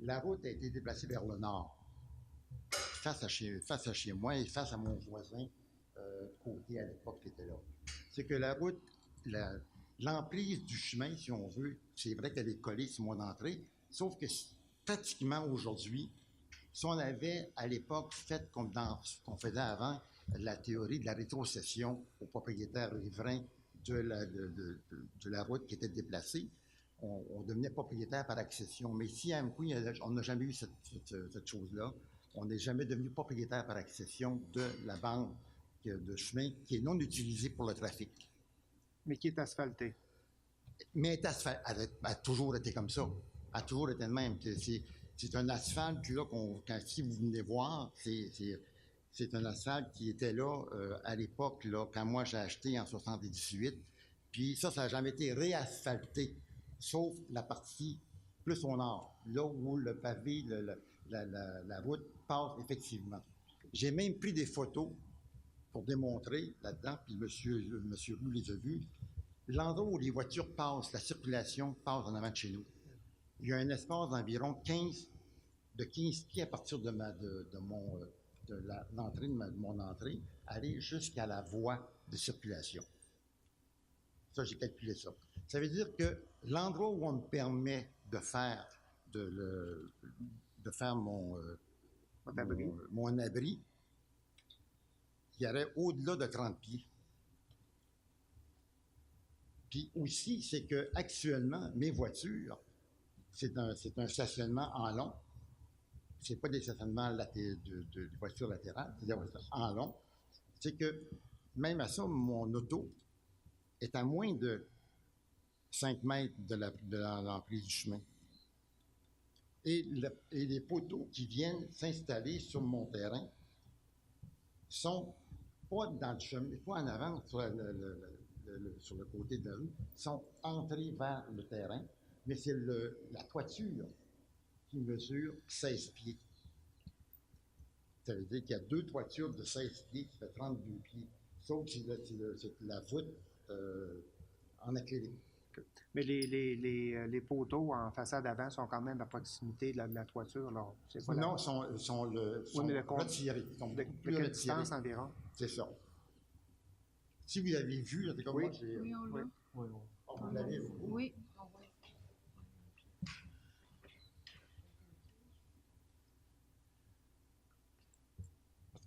la route a été déplacée vers le nord. Face à chez moi et face à mon voisin côté à l'époque qui était là. C'est que la route, l'emprise du chemin, si on veut, c'est vrai qu'elle est collée sur mon entrée, sauf que pratiquement aujourd'hui, si on avait à l'époque fait comme dans ce qu'on faisait avant, la théorie de la rétrocession aux propriétaires riverains de la route qui était déplacée, on devenait propriétaire par accession. Mais ici, à Amqui, on n'a jamais eu cette chose-là. On n'est jamais devenu propriétaire par accession de la bande de chemin qui est non utilisée pour le trafic. Mais qui est asphaltée. Mais elle a toujours été comme ça. Elle a toujours été de même. C'est un asphalte là, si vous venez voir, c'est un asphalte qui était là à l'époque, là, quand moi j'ai acheté en 78. Puis ça n'a jamais été réasphalté, sauf la partie plus au nord, là où le pavé, la route passe effectivement. J'ai même pris des photos pour démontrer là-dedans, puis monsieur Roux les a vues. L'endroit où les voitures passent, la circulation passe en avant de chez nous. Il y a un espace d'environ 15 pieds à partir de l'entrée de mon entrée, aller jusqu'à la voie de circulation. Ça, j'ai calculé ça. Ça veut dire que l'endroit où on me permet de faire mon abri, il y aurait au-delà de 30 pieds. Puis aussi, c'est que actuellement, mes voitures, c'est un stationnement en long. C'est pas des stationnements de voitures latérales, c'est des voitures en long. C'est que, même à ça, mon auto est à moins de 5 mètres de l'emprise du chemin. Et les poteaux qui viennent s'installer sur mon terrain sont pas dans le chemin, pas en avant sur le côté de la rue, sont entrés vers le terrain, mais c'est la toiture qui mesure 16 pieds. Ça veut dire qu'il y a 2 toitures de 16 pieds qui fait 32 pieds, sauf que c'est la voûte en acrylique. Mais les poteaux en façade avant sont quand même à proximité de la toiture. Là. Non, sont retirés. Ils sont de plus quelle retirés. distance environ? C'est ça. Si vous avez vu, c'est comme moi, j'ai... Oui, on l'a. Vous l'avez vu? Oui.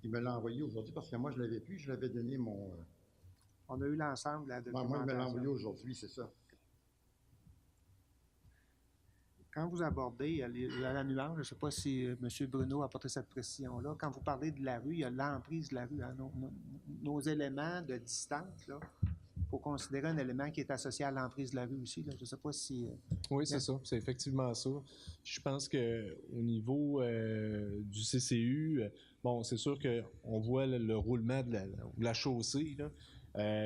Il me l'a envoyé aujourd'hui parce que moi, je l'avais plus, je l'avais donné mon... On a eu l'ensemble de la documentation. Moi, il me l'a envoyé aujourd'hui, c'est ça. Quand vous abordez la nuance, je ne sais pas si M. Bruno a apporté cette précision-là, quand vous parlez de la rue, il y a l'emprise de la rue. Hein, nos éléments de distance, là, il faut considérer un élément qui est associé à l'emprise de la rue aussi. Là. Je ne sais pas si... Oui, c'est ça. C'est effectivement ça. Je pense qu'au niveau du CCU, bon, c'est sûr qu'on voit le roulement de la chaussée, là,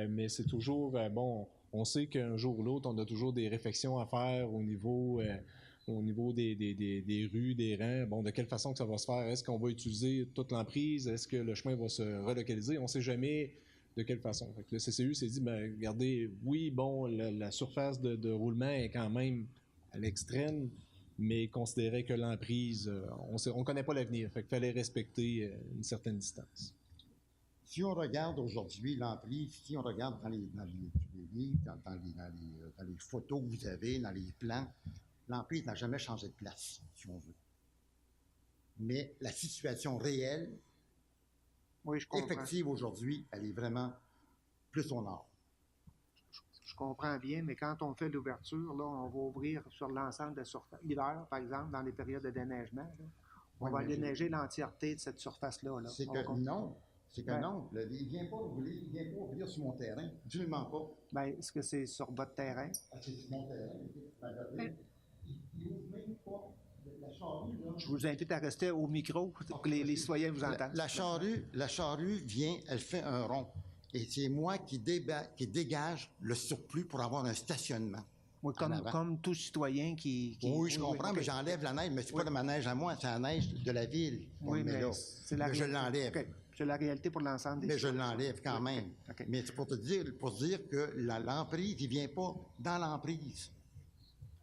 mais c'est toujours... bon, on sait qu'un jour ou l'autre, on a toujours des réflexions à faire au niveau des rues, des rangs. Bon, de quelle façon que ça va se faire? Est-ce qu'on va utiliser toute l'emprise? Est-ce que le chemin va se relocaliser? On ne sait jamais de quelle façon. Fait que le CCU s'est dit, ben, regardez, oui, bon, la surface de roulement est quand même à l'extrême, mais considérait que l'emprise, on connaît pas l'avenir, fait qu'il fallait respecter une certaine distance. Si on regarde aujourd'hui l'emprise, si on regarde dans les livres, dans les photos que vous avez, dans les plans, l'emprise n'a jamais changé de place, si on veut. Mais la situation réelle, Oui, je comprends. effective aujourd'hui, elle est vraiment plus au nord. Je comprends bien, mais quand on fait l'ouverture, là, on va ouvrir sur l'ensemble de la surface. L'hiver, par exemple, dans les périodes de déneigement, là, on Oui, va mais déneiger l'entièreté de cette surface-là. Là. C'est On que va- non. C'est que Ben- non. Il ne vient pas ouvrir sur mon terrain. Absolument pas. Ben, est-ce que c'est sur votre terrain? Ah, c'est sur mon terrain. Ben, regardez, il ouvre même pas la charrue, là. Je vous invite à rester au micro pour que les citoyens vous entendent. La charrue vient, elle fait un rond. Et c'est moi qui dégage le surplus pour avoir un stationnement. Oui, en avant. comme tout citoyen qui... Oui, je comprends, ok. mais j'enlève la neige, mais c'est Oui. pas de ma neige à moi, c'est la neige de la ville. qu'on Oui, met mais là. c'est la Mais je réalité. l'enlève. OK. C'est la réalité pour l'ensemble des Mais je citoyens. l'enlève quand Oui, même. OK. Mais c'est pour dire que l'emprise, il vient pas dans l'emprise.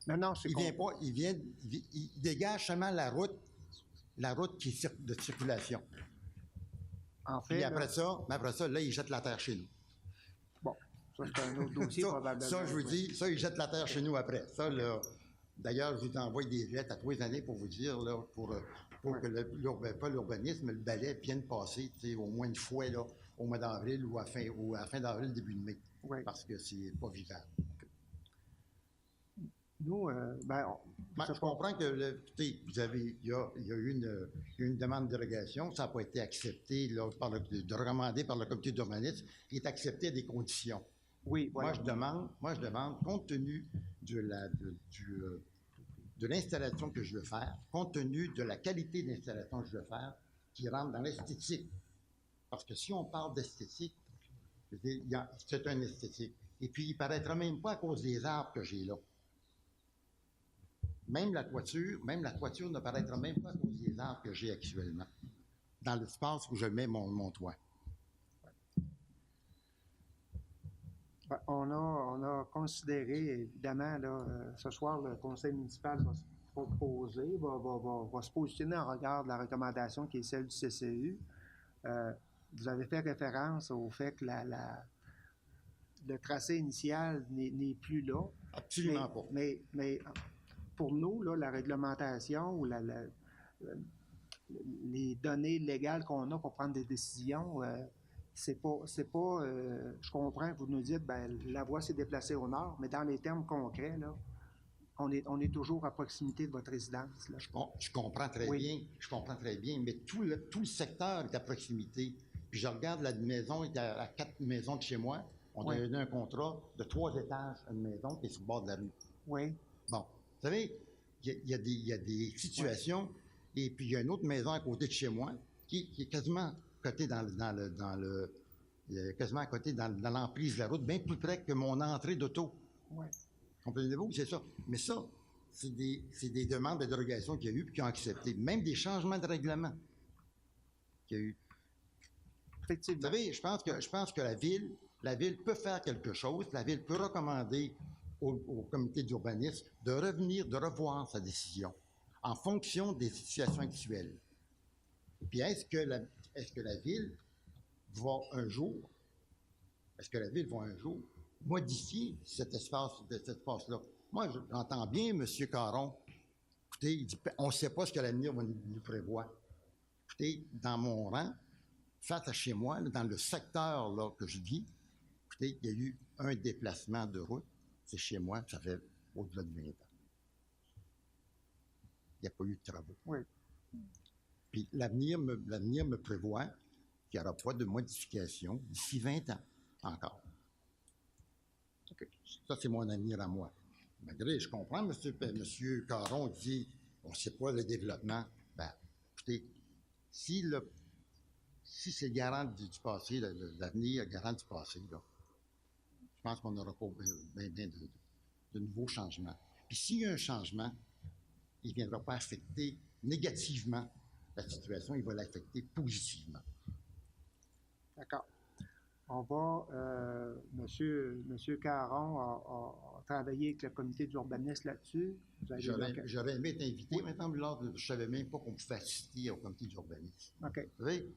Non, c'est Il dégage seulement la route qui est de circulation. En fait, Puis là, après ça, là, il jette la terre chez nous. bon, ça c'est un autre dossier probablement. Ça, je vous oui. dis, ça, il jette la terre chez nous après. Ça, là, d'ailleurs, je vous envoie des lettres à tous les années pour vous dire, là, pour que pas l'urbanisme, le balai vienne passer, tu sais, au moins une fois, là, au mois d'avril ou à la fin d'avril, début de mai. Oui. Parce que c'est pas vivable. Nous, Je comprends que écoutez, il y a eu une demande de dérogation, ça n'a pas été accepté là, recommandé par le comité d'urbanisme, qui est accepté à des conditions. oui, voilà. Moi, je demande, compte tenu de l'installation que je veux faire, compte tenu de la qualité d'installation que je veux faire, qui rentre dans l'esthétique. Parce que si on parle d'esthétique, c'est un esthétique. Et puis, il ne paraîtra même pas à cause des arbres que j'ai là. Même la toiture ne paraîtra même pas à cause des arbres que j'ai actuellement, dans l'espace où je mets mon toit. Ben, on a considéré, évidemment, là, ce soir, le conseil municipal va se proposer, va se positionner en regard de la recommandation qui est celle du CCU. Vous avez fait référence au fait que le tracé initial n'est plus là. Absolument pas. Mais pour nous, là, la réglementation ou les données légales qu'on a pour prendre des décisions, c'est pas je comprends que vous nous dites, ben, la voie s'est déplacée au nord, mais dans les termes concrets, là, on est toujours à proximité de votre résidence. Là. Je comprends très bien, mais tout le secteur est à proximité. Puis je regarde la maison, il est à 4 maisons de chez moi. On a donné un contrat de 3 étages à une maison qui est sur le bord de la rue. Oui. Bon, vous savez, il y a des situations, et puis il y a une autre maison à côté de chez moi qui est quasiment côté quasiment à côté dans l'emprise de la route, bien plus près que mon entrée d'auto. Oui. Comprenez-vous? C'est ça. Mais ça, c'est des demandes de dérogation qu'il y a eu et qui ont accepté. Même des changements de règlement qu'il y a eu. Effectivement. Vous savez, je pense que la ville peut faire quelque chose. La ville peut recommander au comité d'urbanisme de revoir sa décision en fonction des situations actuelles. Et puis, est-ce que la ville va un jour modifier cet espace-là? Moi, j'entends bien M. Caron. Écoutez, il dit, on ne sait pas ce que l'avenir va nous prévoir. Écoutez, dans mon rang, face à chez moi, là, dans le secteur là, que je vis, écoutez, il y a eu un déplacement de route. C'est chez moi, ça fait au-delà de 20 ans. Il n'y a pas eu de travaux. Oui. Puis l'avenir me prévoit qu'il n'y aura pas de modification d'ici 20 ans encore. OK. Ça, c'est mon avenir à moi. Malgré, je comprends, M. Caron dit on ne sait pas le développement. Ben, écoutez, si c'est garant du passé, l'avenir est garant du passé, là, je pense qu'on n'aura pas bien de nouveaux changements. Puis s'il y a un changement, il ne viendra pas affecter négativement la situation, il va l'affecter positivement. D'accord. On va, Monsieur Caron a travaillé avec le comité d'urbanisme là-dessus. Vous avez J'aurais aimé être invité. Maintenant, là, je ne savais même pas qu'on pouvait assister au comité d'urbanisme. OK. Vous savez,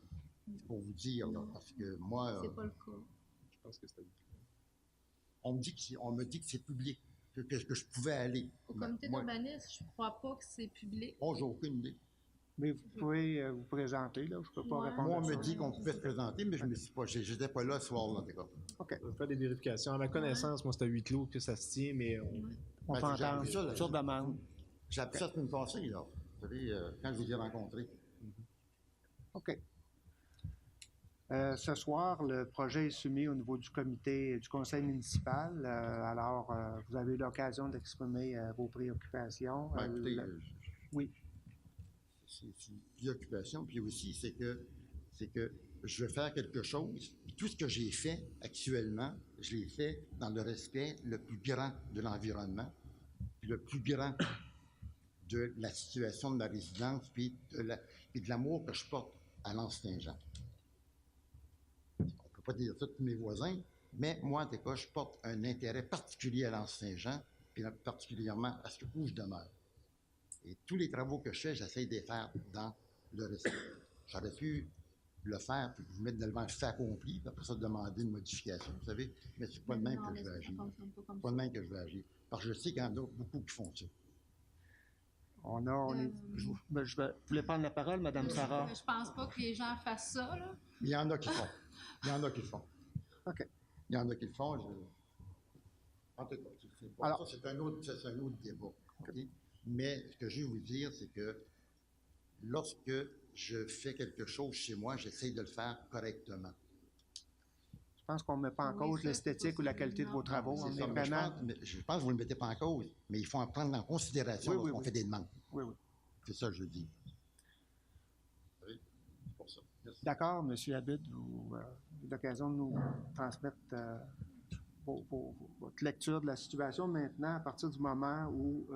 c'est pour vous dire, là, parce que moi, C'est pas le cas. Je pense que c'était. on me dit que c'est public, que je pouvais aller. Au comité Moi, d'urbanisme, je crois pas que c'est public. oh, j'ai aucune idée. Mais vous pouvez vous présenter, là. Je ne peux pas Ouais. répondre Moi, à on ça. me dit qu'on pouvait se présenter, mais je me suis pas, j'étais pas là ce soir-là, en tout cas. OK. On va faire des vérifications. À ma connaissance, moi, c'est à huis clos que ça se tient, mais On Ben, peut j'ai entendre appris ça, là. sur demande. J'ai appris ça la semaine passée, là. Vous savez, quand je vous ai rencontré. OK. Ce soir, le projet est soumis au niveau du comité du conseil municipal. Alors, vous avez eu l'occasion d'exprimer vos préoccupations. Ben, écoutez, oui. c'est une préoccupation. Puis aussi, c'est que je veux faire quelque chose. Puis tout ce que j'ai fait actuellement, je l'ai fait dans le respect le plus grand de l'environnement, puis le plus grand de la situation de ma résidence, puis de l'amour que je porte à l'Anse-Saint-Jean. On ne peut pas dire ça de tous mes voisins, mais moi, en tout cas, je porte un intérêt particulier à l'Anse-Saint-Jean, puis particulièrement à ce où je demeure. Et tous les travaux que je fais, j'essaie de les faire dans le respect. J'aurais pu le faire, puis vous mettre devant le fait accompli, puis après ça, demander une modification, vous savez, mais c'est pas de même que je vais agir. C'est pas de même que je vais agir. Parce que je sais qu'il y en a beaucoup qui font ça. Je voulais prendre la parole, Mme Sarah. Je pense pas que les gens fassent ça, là. Il y en a qui font. Il y en a qui le font. OK. Il y en a qui le font. En tout cas, Alors, ça, c'est un autre débat. OK? Mais ce que je veux vous dire, c'est que lorsque je fais quelque chose chez moi, j'essaie de le faire correctement. Je pense qu'on ne met pas en cause l'esthétique ou la qualité de vos travaux. C'est On ça, est mais vraiment... je pense que vous ne le mettez pas en cause, mais il faut en prendre en considération Oui, oui, lorsqu'on oui. fait des demandes. Oui, oui. C'est ça que je dis. Oui, c'est pour ça. Merci. D'accord, M. Abud, vous avez l'occasion de nous transmettre votre lecture de la situation. Maintenant, à partir du moment où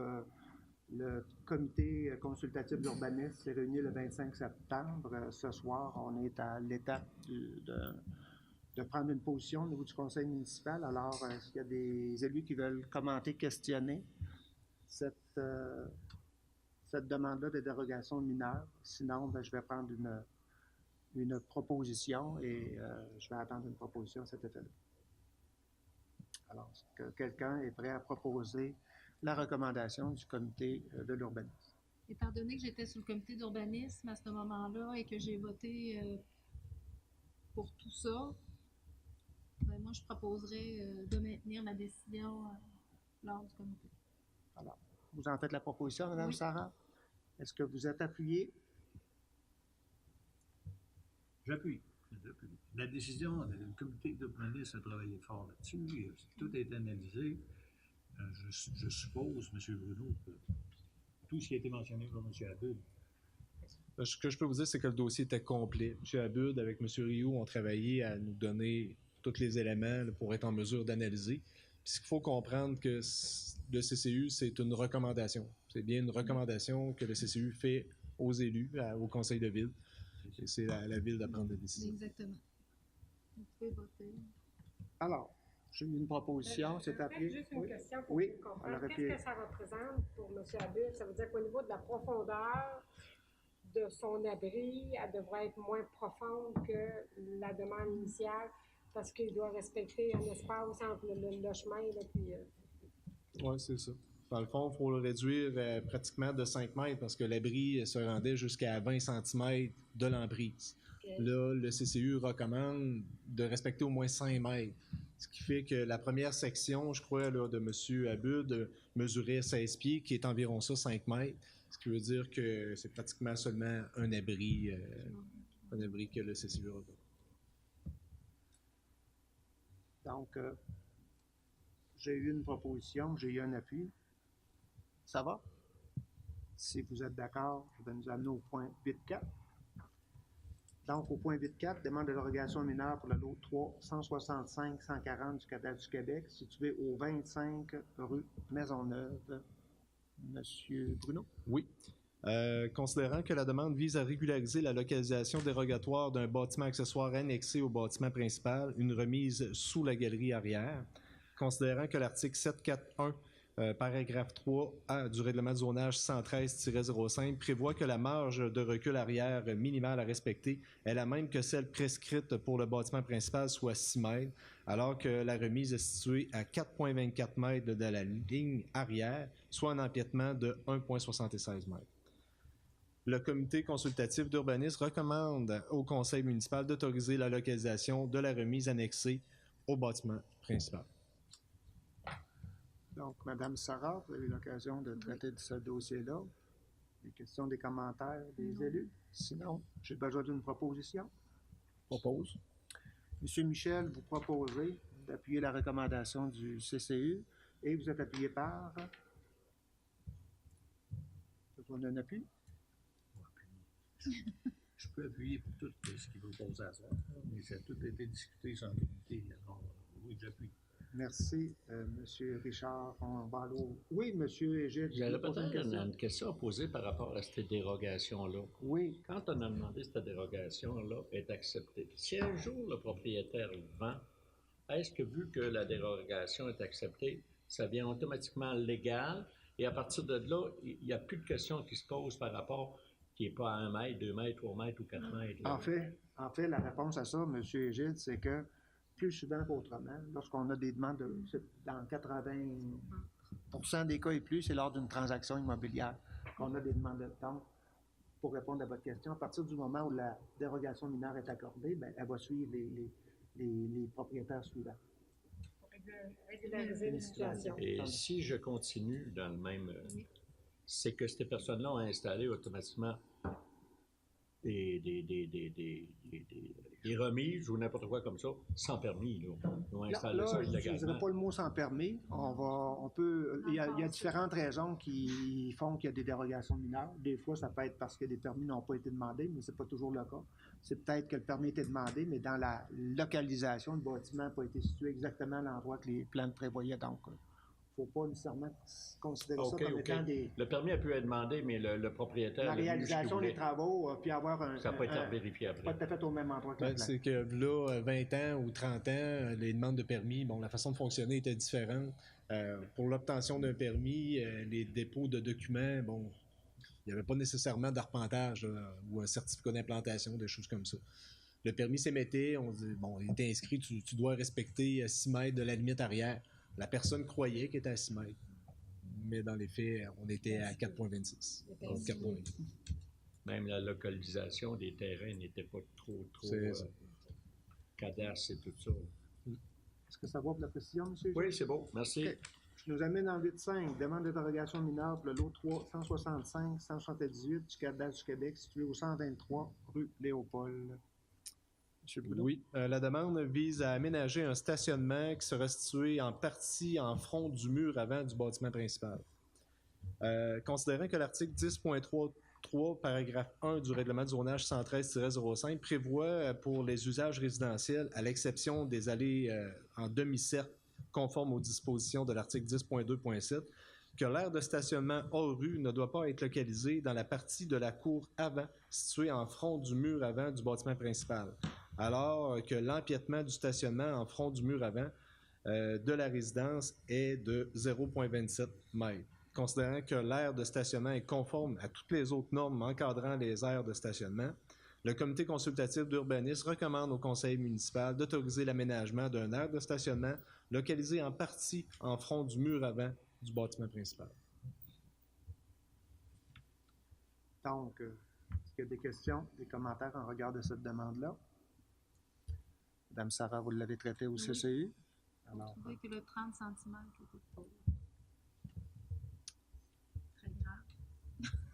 le comité consultatif d'urbanisme s'est réuni le 25 septembre, ce soir, on est à l'étape de prendre une position au niveau du conseil municipal. Alors, est-ce qu'il y a des élus qui veulent commenter, questionner cette demande-là de dérogation mineure? Sinon, je vais prendre une proposition et je vais attendre une proposition à cet effet-là. Alors, est-ce que quelqu'un est prêt à proposer la recommandation du comité de l'urbanisme? Étant donné que j'étais sur le comité d'urbanisme à ce moment-là et que j'ai voté pour tout ça, ben moi, je proposerais de maintenir la décision lors du comité. Alors, vous en faites la proposition, Mme Oui. Sarah? Est-ce que vous êtes appuyé? J'appuie. La décision, le comité d'urbanisme a travaillé fort là-dessus. Tout a été analysé. Je suppose, M. Bruno, que tout ce qui a été mentionné par M. Abud. Ce que je peux vous dire, c'est que le dossier était complet. M. Abud, avec M. Rioux, ont travaillé à nous donner tous les éléments là, pour être en mesure d'analyser. Puis, il faut comprendre que le CCU, c'est une recommandation. C'est bien une recommandation que le CCU fait aux élus, au conseil de ville. Et c'est à la ville de prendre la décision. Exactement. Vous pouvez voter. Alors, j'ai eu une proposition, c'est appuyé. Juste une Oui. question pour Oui, bien comprendre. alors, Qu'est-ce puis- que ça représente pour M. Abud? Ça veut dire qu'au niveau de la profondeur de son abri, elle devrait être moins profonde que la demande initiale parce qu'il doit respecter un espace entre le chemin et puis... Oui, c'est ça. Dans le fond, il faut le réduire pratiquement de 5 mètres parce que l'abri se rendait jusqu'à 20 cm de l'emprise. Là, le CCU recommande de respecter au moins 5 mètres. Ce qui fait que la première section, je crois, là, de M. Abud mesurait 16 pieds, qui est environ ça, 5 mètres. Ce qui veut dire que c'est pratiquement seulement un abri que le CCU recommande. Donc, j'ai eu une proposition, j'ai eu un appui. Ça va? Si vous êtes d'accord, je vais nous amener au point 8.4. Donc, au point 8.4, demande de dérogation mineure pour le lot 365-140 du cadastre du Québec, situé au 25 rue Maisonneuve. Monsieur Bruno? Oui. Considérant que la demande vise à régulariser la localisation dérogatoire d'un bâtiment accessoire annexé au bâtiment principal, une remise sous la galerie arrière. Considérant que l'article 741 paragraphe 3A du règlement de zonage 113-05 prévoit que la marge de recul arrière minimale à respecter est la même que celle prescrite pour le bâtiment principal, soit 6 mètres, alors que la remise est située à 4,24 mètres de la ligne arrière, soit un empiètement de 1,76 mètres. Le comité consultatif d'urbanisme recommande au conseil municipal d'autoriser la localisation de la remise annexée au bâtiment principal. Donc, Madame Sarah, vous avez eu l'occasion de traiter de ce dossier-là. Des questions, des commentaires des élus? Sinon, j'ai besoin d'une proposition. Propose. Monsieur Michel, vous proposez d'appuyer la recommandation du CCU et vous êtes appuyé par... Besoin d'un appui? Je peux appuyer pour tout ce qu'il veut poser à soi, mais ça a tout été discuté sans comité. Alors, oui, j'appuie. Merci, Monsieur Richard. On va aller au... Oui, Monsieur Gilles. J'avais peut-être une question à poser par rapport à cette dérogation-là. Oui. Quand on a demandé cette dérogation-là est acceptée, si un jour le propriétaire vend, est-ce que vu que la dérogation est acceptée, ça devient automatiquement légal et à partir de là, il n'y a plus de questions qui se posent par rapport qui n'est pas à 1 mètre, 2 mètres, 3 mètres ou 4 mètres? Là. En fait, la réponse à ça, M. Gilles, c'est que plus souvent qu'autrement, lorsqu'on a des demandes, dans 80% des cas et plus, c'est lors d'une transaction immobilière qu'on a des demandes de temps. Pour répondre à votre question, à partir du moment où la dérogation mineure est accordée, bien, elle va suivre les propriétaires suivants. Pour régulariser la situation. Et si je continue dans le même... c'est que ces personnes-là ont installé automatiquement des remises ou n'importe quoi comme ça, sans permis. Là. Ils ont installé ça je ne illégalement. dirais pas le mot sans permis. Il y a différentes raisons qui font qu'il y a des dérogations mineures. Des fois, ça peut être parce que les permis n'ont pas été demandés, mais ce n'est pas toujours le cas. C'est peut-être que le permis a été demandé, mais dans la localisation, le bâtiment n'a pas été situé exactement à l'endroit que les plans prévoyaient. Donc, il ne faut pas nécessairement considérer ça comme étant des... Le permis a pu être demandé, mais le propriétaire... La réalisation des travaux, puis avoir un... Ça n'a pas été vérifié après. Pas tout à fait au même endroit que le plan. C'est que là, 20 ans ou 30 ans, les demandes de permis, bon, la façon de fonctionner était différente. Pour l'obtention d'un permis, les dépôts de documents, bon, il n'y avait pas nécessairement d'arpentage ou un certificat d'implantation, des choses comme ça. Le permis s'émettait, on dit, bon, il était inscrit, tu dois respecter 6 mètres de la limite arrière. La personne croyait qu'elle était à 6 mètres, mais dans les faits, on était à 4,26. Même la localisation des terrains n'était pas trop cadastre et tout ça. Est-ce que ça va pour la précision, M. Oui, c'est bon. Merci. Okay. Je nous amène en 8.5. Demande d'interrogation mineure pour le lot 365-178 du cadastre du Québec, situé au 123 rue Léopold. Oui, la demande vise à aménager un stationnement qui sera situé en partie en front du mur avant du bâtiment principal. Considérant que l'article 10.3, paragraphe 1 du règlement de zonage 113-05 prévoit pour les usages résidentiels, à l'exception des allées en demi-cercle conformes aux dispositions de l'article 10.2.7, que l'aire de stationnement hors rue ne doit pas être localisé dans la partie de la cour avant située en front du mur avant du bâtiment principal, alors que l'empiètement du stationnement en front du mur avant de la résidence est de 0,27 mètres. Considérant que l'aire de stationnement est conforme à toutes les autres normes encadrant les aires de stationnement, le comité consultatif d'urbanisme recommande au conseil municipal d'autoriser l'aménagement d'un aire de stationnement localisé en partie en front du mur avant du bâtiment principal. Donc, est-ce qu'il y a des questions, des commentaires en regard de cette demande-là? Madame Sarah, vous l'avez traité au CCU? Alors, je trouvais que le 30 cm était trop. Très grave.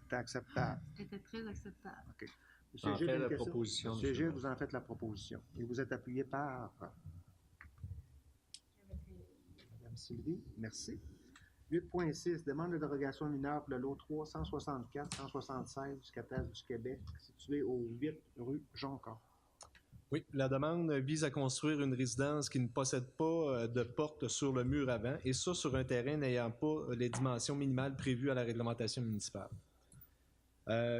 C'était acceptable. C'était très acceptable. OK. Monsieur Gilles, la proposition. Monsieur Gilles, vous en faites la proposition. Et vous êtes appuyé par Madame Sylvie. Merci. 8.6, demande de dérogation mineure pour le lot 364-176 du cadastre du Québec, situé au 8 rue Jonca. Oui, la demande vise à construire une résidence qui ne possède pas de porte sur le mur avant, et ça sur un terrain n'ayant pas les dimensions minimales prévues à la réglementation municipale.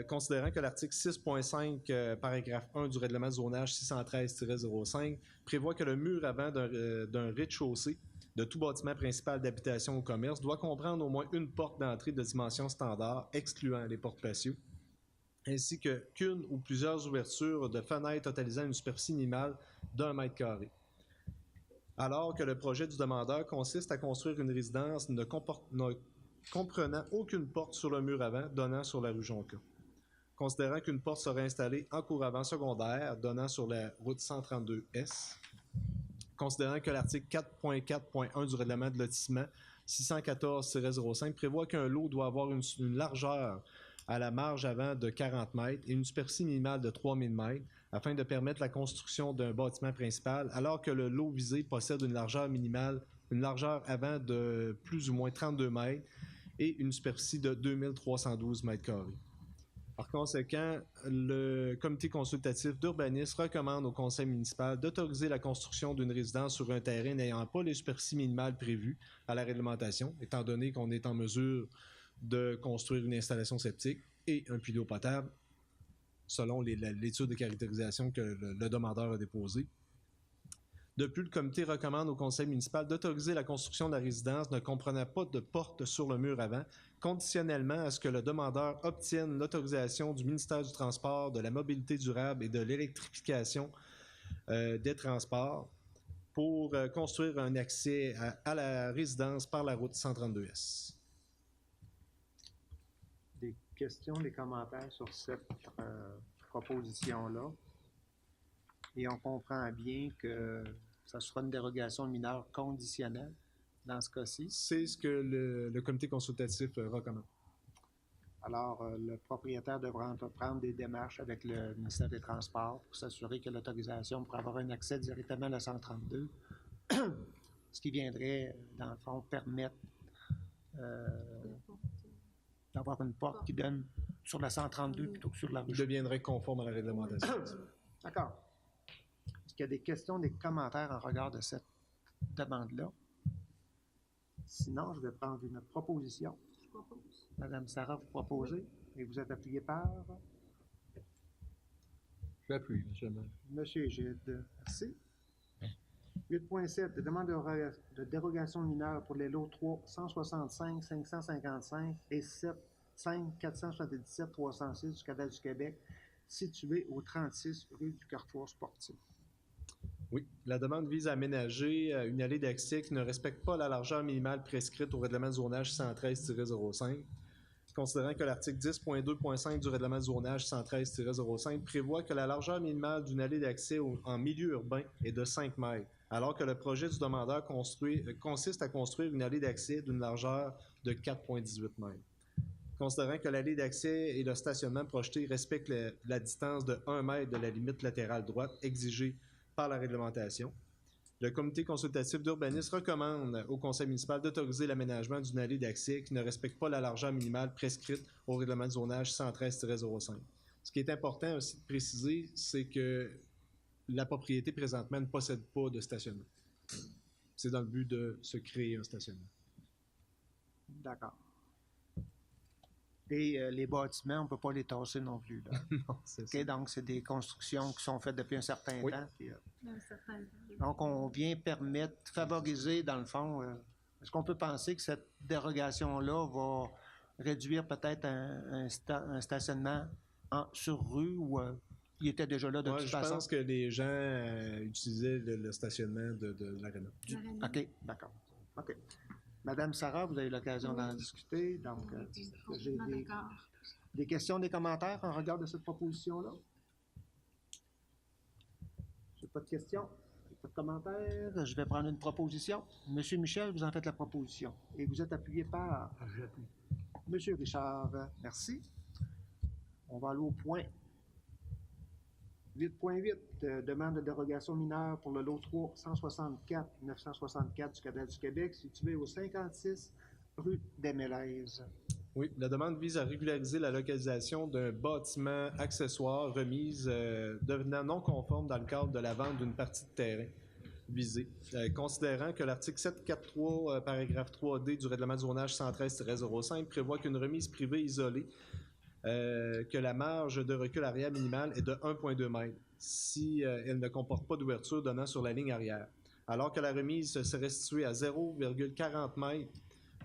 Considérant que l'article 6.5, paragraphe 1 du règlement de zonage 613-05 prévoit que le mur avant d'un rez-de-chaussée de tout bâtiment principal d'habitation ou commerce doit comprendre au moins une porte d'entrée de dimension standard, excluant les portes patio, ainsi qu'une ou plusieurs ouvertures de fenêtres totalisant une superficie minimale d'1 mètre carré. Alors que le projet du demandeur consiste à construire une résidence ne comprenant aucune porte sur le mur avant donnant sur la rue Jonca. Considérant qu'une porte serait installée en cour avant secondaire donnant sur la route 132S. Considérant que l'article 4.4.1 du règlement de lotissement 614-05 prévoit qu'un lot doit avoir une largeur à la marge avant de 40 mètres et une superficie minimale de 3000 mètres afin de permettre la construction d'un bâtiment principal, alors que le lot visé possède une largeur minimale, une largeur avant de plus ou moins 32 mètres et une superficie de 2312 mètres carrés. Par conséquent, le comité consultatif d'urbanisme recommande au conseil municipal d'autoriser la construction d'une résidence sur un terrain n'ayant pas les superficies minimales prévues à la réglementation, étant donné qu'on est en mesure de construire une installation septique et un puits d'eau potable, selon l'étude de caractérisation que le demandeur a déposée. De plus, le comité recommande au conseil municipal d'autoriser la construction de la résidence ne comprenant pas de porte sur le mur avant, conditionnellement à ce que le demandeur obtienne l'autorisation du ministère du Transport, de la Mobilité durable et de l'électrification des transports pour construire un accès à la résidence par la route 132S. Des questions, des commentaires sur cette proposition-là. Et on comprend bien que ça sera une dérogation mineure conditionnelle dans ce cas-ci. C'est ce que le comité consultatif recommande. Alors, le propriétaire devra entreprendre des démarches avec le ministère des Transports pour s'assurer que l'autorisation pour avoir un accès directement à la 132, ce qui viendrait, dans le fond, permettre d'avoir une porte qui donne sur la 132 plutôt que sur la rue. Deviendrait conforme à la réglementation. D'accord. Est-ce qu'il y a des questions, des commentaires en regard de cette demande-là? Sinon, je vais prendre une proposition. Je propose. Madame Sarah, vous proposez et vous êtes appuyé par J'appuie, monsieur le maire. Monsieur Egide. Merci. 8.7. Demande de dérogation mineure pour les lots 3, 165, 555 et 5, 477, 306 du Cadastre du Québec, situés au 36 rue du Carrefour sportif. Oui, la demande vise à aménager une allée d'accès qui ne respecte pas la largeur minimale prescrite au règlement de zonage 113-05, considérant que l'article 10.2.5 du règlement de zonage 113-05 prévoit que la largeur minimale d'une allée d'accès en milieu urbain est de 5 mètres, alors que le projet du demandeur consiste à construire une allée d'accès d'une largeur de 4,18 mètres. Considérant que l'allée d'accès et le stationnement projeté respectent la distance de 1 mètre de la limite latérale droite exigée par la réglementation, le comité consultatif d'urbanisme recommande au conseil municipal d'autoriser l'aménagement d'une allée d'accès qui ne respecte pas la largeur minimale prescrite au règlement de zonage 113-05. Ce qui est important aussi de préciser, c'est que la propriété présentement ne possède pas de stationnement. C'est dans le but de se créer un stationnement. D'accord. Et les bâtiments, on ne peut pas les tasser non plus. Là. Non, c'est ça. Donc, c'est des constructions qui sont faites depuis un certain Oui. temps. Puis, Un certain- donc, on vient permettre, favoriser, dans le fond, est-ce qu'on peut penser que cette dérogation-là va réduire peut-être un stationnement sur rue ou il était déjà là de Moi, toute je façon? pense que les gens utilisaient le stationnement de l'aréna. L'arène. OK, d'accord. OK. Madame Sarah, vous avez eu l'occasion d'en discuter. Donc, j'ai Complètement des, d'accord. des questions, des commentaires en regard de cette proposition-là? J'ai pas de questions, j'ai pas de commentaires. Je vais prendre une proposition. Monsieur Michel, vous en faites la proposition. Et vous êtes appuyé par J'appuie. Monsieur Richard. Merci. On va aller au point 8.8, demande de dérogation mineure pour le lot 3 164 964 du Cadastre du Québec, situé au 56 rue des Mélèzes. Oui, la demande vise à régulariser la localisation d'un bâtiment accessoire remise devenant non conforme dans le cadre de la vente d'une partie de terrain visée, considérant que l'article 743, paragraphe 3D du règlement de zonage 113-05 prévoit qu'une remise privée isolée que la marge de recul arrière minimale est de 1,2 m si elle ne comporte pas d'ouverture donnant sur la ligne arrière, alors que la remise serait située à 0,40 m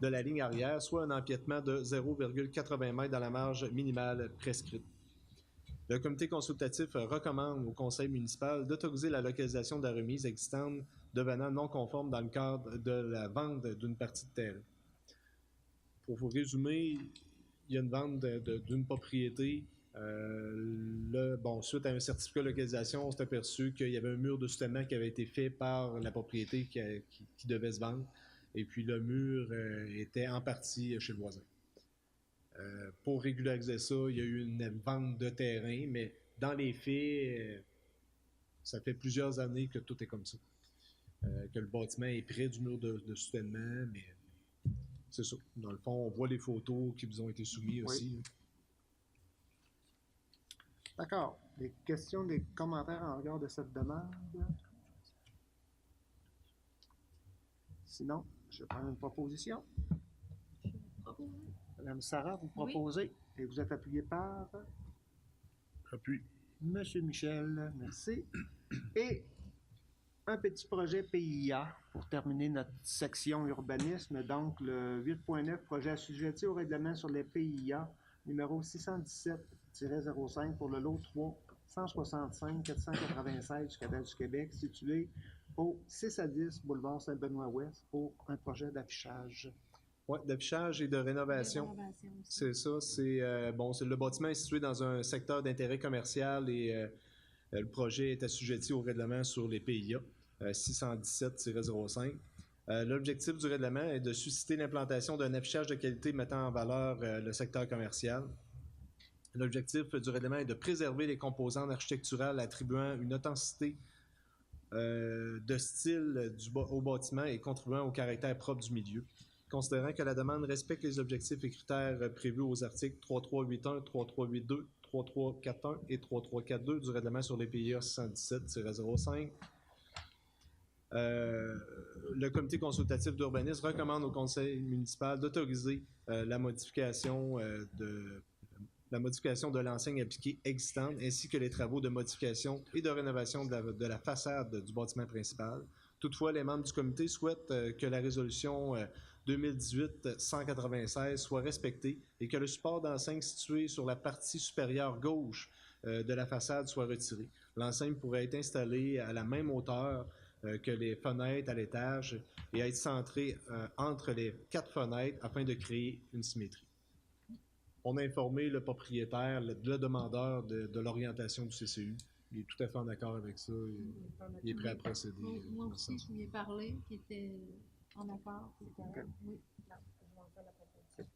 de la ligne arrière, soit un empiètement de 0,80 m dans la marge minimale prescrite. Le comité consultatif recommande au conseil municipal d'autoriser la localisation de la remise existante devenant non conforme dans le cadre de la vente d'une partie de terrain. Pour vous résumer, il y a une vente d'une propriété. Suite à un certificat de localisation, on s'est aperçu qu'il y avait un mur de soutènement qui avait été fait par la propriété qui devait se vendre. Et puis le mur était en partie chez le voisin. Pour régulariser ça, il y a eu une vente de terrain, mais dans les faits, ça fait plusieurs années que tout est comme ça. Que le bâtiment est près du mur de soutènement, mais c'est ça. Dans le fond, on voit les photos qui vous ont été soumises aussi. D'accord. Des questions, des commentaires en regard de cette demande? Sinon, je prends une proposition. Madame Sarah, vous proposez et vous êtes appuyé par? Appui. Monsieur Michel, merci. Et un petit projet PIA pour terminer notre section urbanisme. Donc, le 8.9, projet assujetti au règlement sur les PIA, numéro 617-05 pour le lot 3, 165 496 du Cadastre du Québec, situé au 6 à 10 boulevard Saint-Benoît-Ouest pour un projet d'affichage. Oui, d'affichage et de rénovation. C'est ça. C'est le bâtiment est situé dans un secteur d'intérêt commercial et le projet est assujetti au règlement sur les PIA 617-05. L'objectif du règlement est de susciter l'implantation d'un affichage de qualité mettant en valeur le secteur commercial. L'objectif du règlement est de préserver les composantes architecturales attribuant une authenticité de style au bâtiment et contribuant au caractère propre du milieu. Considérant que la demande respecte les objectifs et critères prévus aux articles 3381, 3382, 3341 et 3342 du règlement sur les PIA 617-05, le comité consultatif d'urbanisme recommande au conseil municipal d'autoriser la modification de l'enseigne appliquée existante ainsi que les travaux de modification et de rénovation de la façade du bâtiment principal. Toutefois, les membres du comité souhaitent que la résolution 2018-196 soit respectée et que le support d'enseigne situé sur la partie supérieure gauche de la façade soit retiré. L'enseigne pourrait être installée à la même hauteur que les fenêtres à l'étage et être centrée entre les 4 fenêtres afin de créer une symétrie. On a informé le propriétaire, le demandeur de l'orientation du CCU. Il est tout à fait en accord avec ça. Il est prêt à procéder. Moi aussi, je lui ai parlé, qui était en accord. Okay. Oui.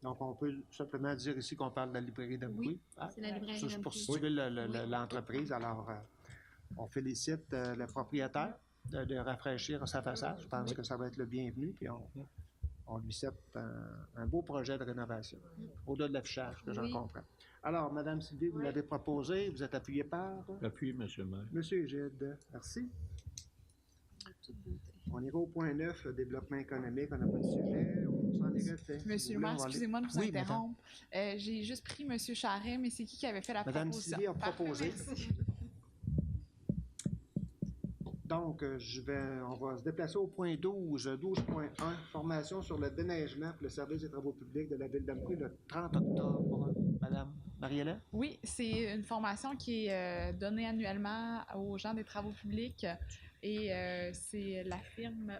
Donc, on peut simplement dire ici qu'on parle de la librairie d'Amqui. Oui, c'est la librairie C'est pour d'Amqui. situer l'entreprise. Alors, on félicite le propriétaire de rafraîchir sa façade. Je pense que ça va être le bienvenu. Puis on lui souhaite un beau projet de rénovation, au-delà de l'affichage, que j'en comprends. Alors, Mme Sylvie, vous l'avez proposé, vous êtes appuyé par? Appuyé, M. le maire. Monsieur Gide, merci. On ira au point 9, le développement économique, on n'a pas de sujet, on s'en irait. Monsieur le maire, excusez-moi de vous interrompre. J'ai juste pris M. Charret, mais c'est qui avait fait la Madame proposition? Sylvie a proposé. Merci. Donc, on va se déplacer au point 12, 12.1, formation sur le déneigement pour le service des travaux publics de la Ville d'Amqui le 30 octobre. Madame Mariella? Oui, c'est une formation qui est donnée annuellement aux gens des travaux publics et c'est la firme,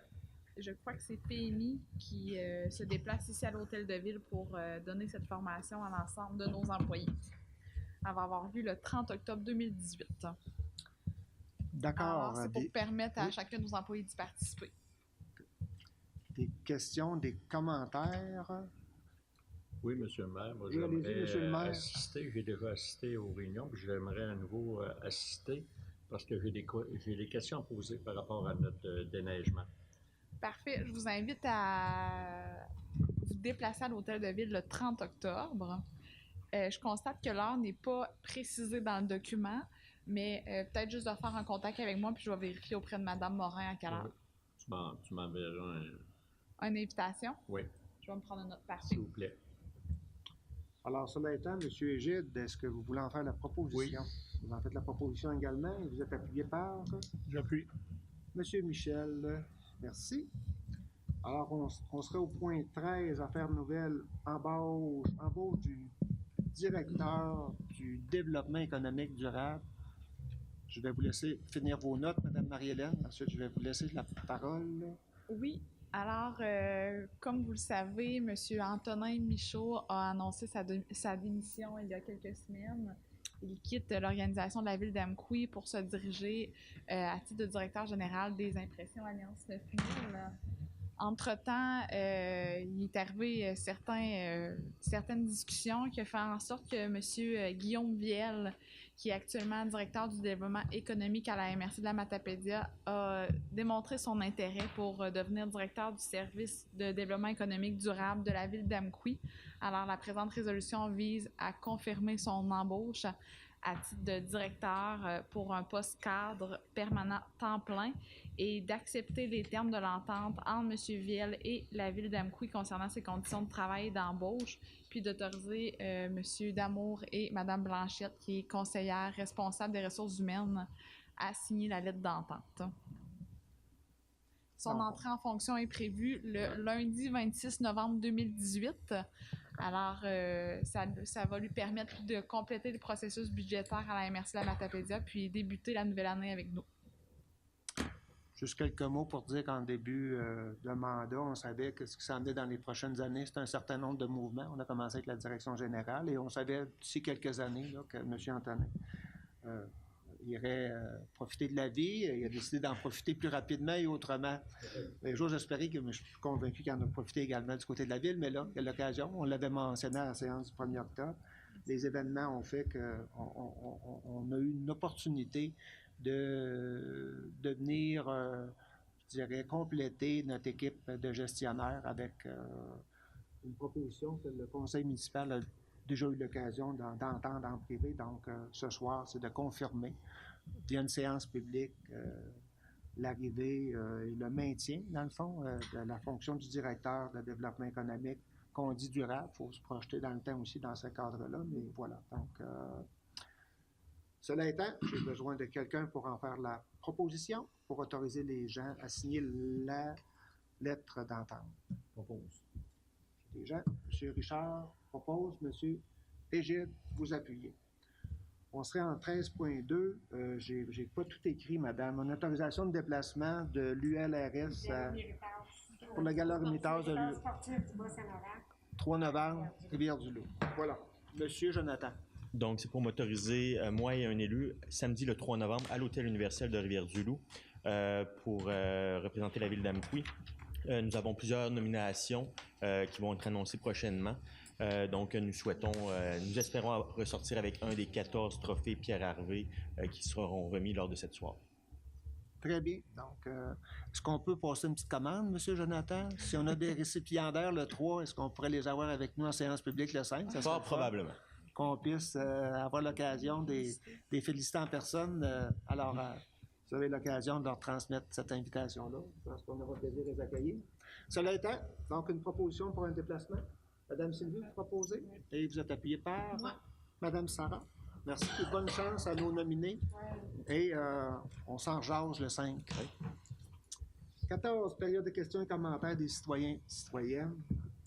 je crois que c'est PMI, qui se déplace ici à l'Hôtel de Ville pour donner cette formation à l'ensemble de nos employés. Elle va avoir lieu le 30 octobre 2018. D'accord. Alors, c'est pour permettre à chacun de nos employés d'y participer. Des questions, des commentaires? Oui, M. le maire. Moi, Oui, allez-y, monsieur le maire. assister. J'ai déjà assisté aux réunions, puis j'aimerais à nouveau assister parce que j'ai des questions à poser par rapport à notre déneigement. Parfait. Je vous invite à vous déplacer à l'Hôtel de Ville le 30 octobre. Je constate que l'heure n'est pas précisée dans le document, mais peut-être juste de faire un contact avec moi, puis je vais vérifier auprès de Mme Morin à quelle heure. Tu m'enverras Une invitation? Oui. Je vais me prendre une note. Parfait. S'il vous plaît. Alors, cela étant, M. Égide, est-ce que vous voulez en faire la proposition? Vous en faites la proposition également et vous êtes appuyé par J'appuie. M. Michel. Merci. Alors, on serait au point 13, affaires nouvelles, embauche du directeur du développement économique durable. Je vais vous laisser finir vos notes, Mme Marie-Hélène. Ensuite, je vais vous laisser la parole. Oui. Alors, comme vous le savez, M. Antonin Michaud a annoncé sa démission il y a quelques semaines. Il quitte l'organisation de la ville d'Amqui pour se diriger à titre de directeur général des Impressions Alliance 9000. Entre-temps, il est arrivé certaines discussions qui ont fait en sorte que M. Guillaume Viel, qui est actuellement directeur du développement économique à la MRC de la Matapédia, a démontré son intérêt pour devenir directeur du service de développement économique durable de la ville d'Amqui. Alors, la présente résolution vise à confirmer son embauche à titre de directeur pour un poste cadre permanent temps plein et d'accepter les termes de l'entente entre M. Viel et la ville d'Amqui concernant ses conditions de travail et d'embauche, puis d'autoriser M. Damour et Mme Blanchette, qui est conseillère responsable des ressources humaines, à signer la lettre d'entente. Son entrée en fonction est prévue le lundi 26 novembre 2018. Alors, ça va lui permettre de compléter le processus budgétaire à la MRC de la Matapédia, puis débuter la nouvelle année avec nous. Juste quelques mots pour dire qu'en début de mandat, on savait que ce qui s'en venait dans les prochaines années, c'était un certain nombre de mouvements. On a commencé avec la direction générale et on savait d'ici quelques années là, que M. Antonin irait profiter de la vie. Il a décidé d'en profiter plus rapidement et autrement. Un jour, j'espérais que je suis convaincu qu'il en a profité également du côté de la ville, mais là, il y a l'occasion. On l'avait mentionné à la séance du 1er octobre. Les événements ont fait qu'on a eu une opportunité de venir, je dirais, compléter notre équipe de gestionnaires avec une proposition que le conseil municipal a déjà eu l'occasion d'entendre en privé. Donc, ce soir, c'est de confirmer via une séance publique l'arrivée et le maintien, dans le fond, de la fonction du directeur de développement économique qu'on dit durable. Il faut se projeter dans le temps aussi dans ce cadre-là, mais voilà. Donc, cela étant, j'ai besoin de quelqu'un pour en faire la proposition, pour autoriser les gens à signer la lettre d'entente. Propose. J'ai des gens. M. Richard propose. M. Égide, vous appuyez. On serait en 13.2. J'ai pas tout écrit, madame. Une autorisation de déplacement de l'ULRS pour le gala Hermitage de 3 novembre, Rivière-du-Loup. Voilà. Monsieur Jonathan. Donc, c'est pour m'autoriser, moi et un élu, samedi le 3 novembre, à l'Hôtel universel de Rivière-du-Loup pour représenter la ville d'Amqui. Nous avons plusieurs nominations qui vont être annoncées prochainement. Donc, nous espérons ressortir avec un des 14 trophées Pierre Harvey qui seront remis lors de cette soirée. Très bien. Donc, est-ce qu'on peut passer une petite commande, M. Jonathan? Si on a des récipiendaires le 3, est-ce qu'on pourrait les avoir avec nous en séance publique le 5? Ça Fort probablement. Qu'on puisse avoir l'occasion des féliciter en personne. Alors, vous avez l'occasion de leur transmettre cette invitation-là. Je pense qu'on aura plaisir de les accueillir. Cela étant, donc une proposition pour un déplacement. Madame Sylvie, vous proposez? Et vous êtes appuyée par Madame Sarah. Merci. Et bonne chance à nos nominés. Et on s'en jase le 5. 14, période de questions et commentaires des citoyens et citoyennes.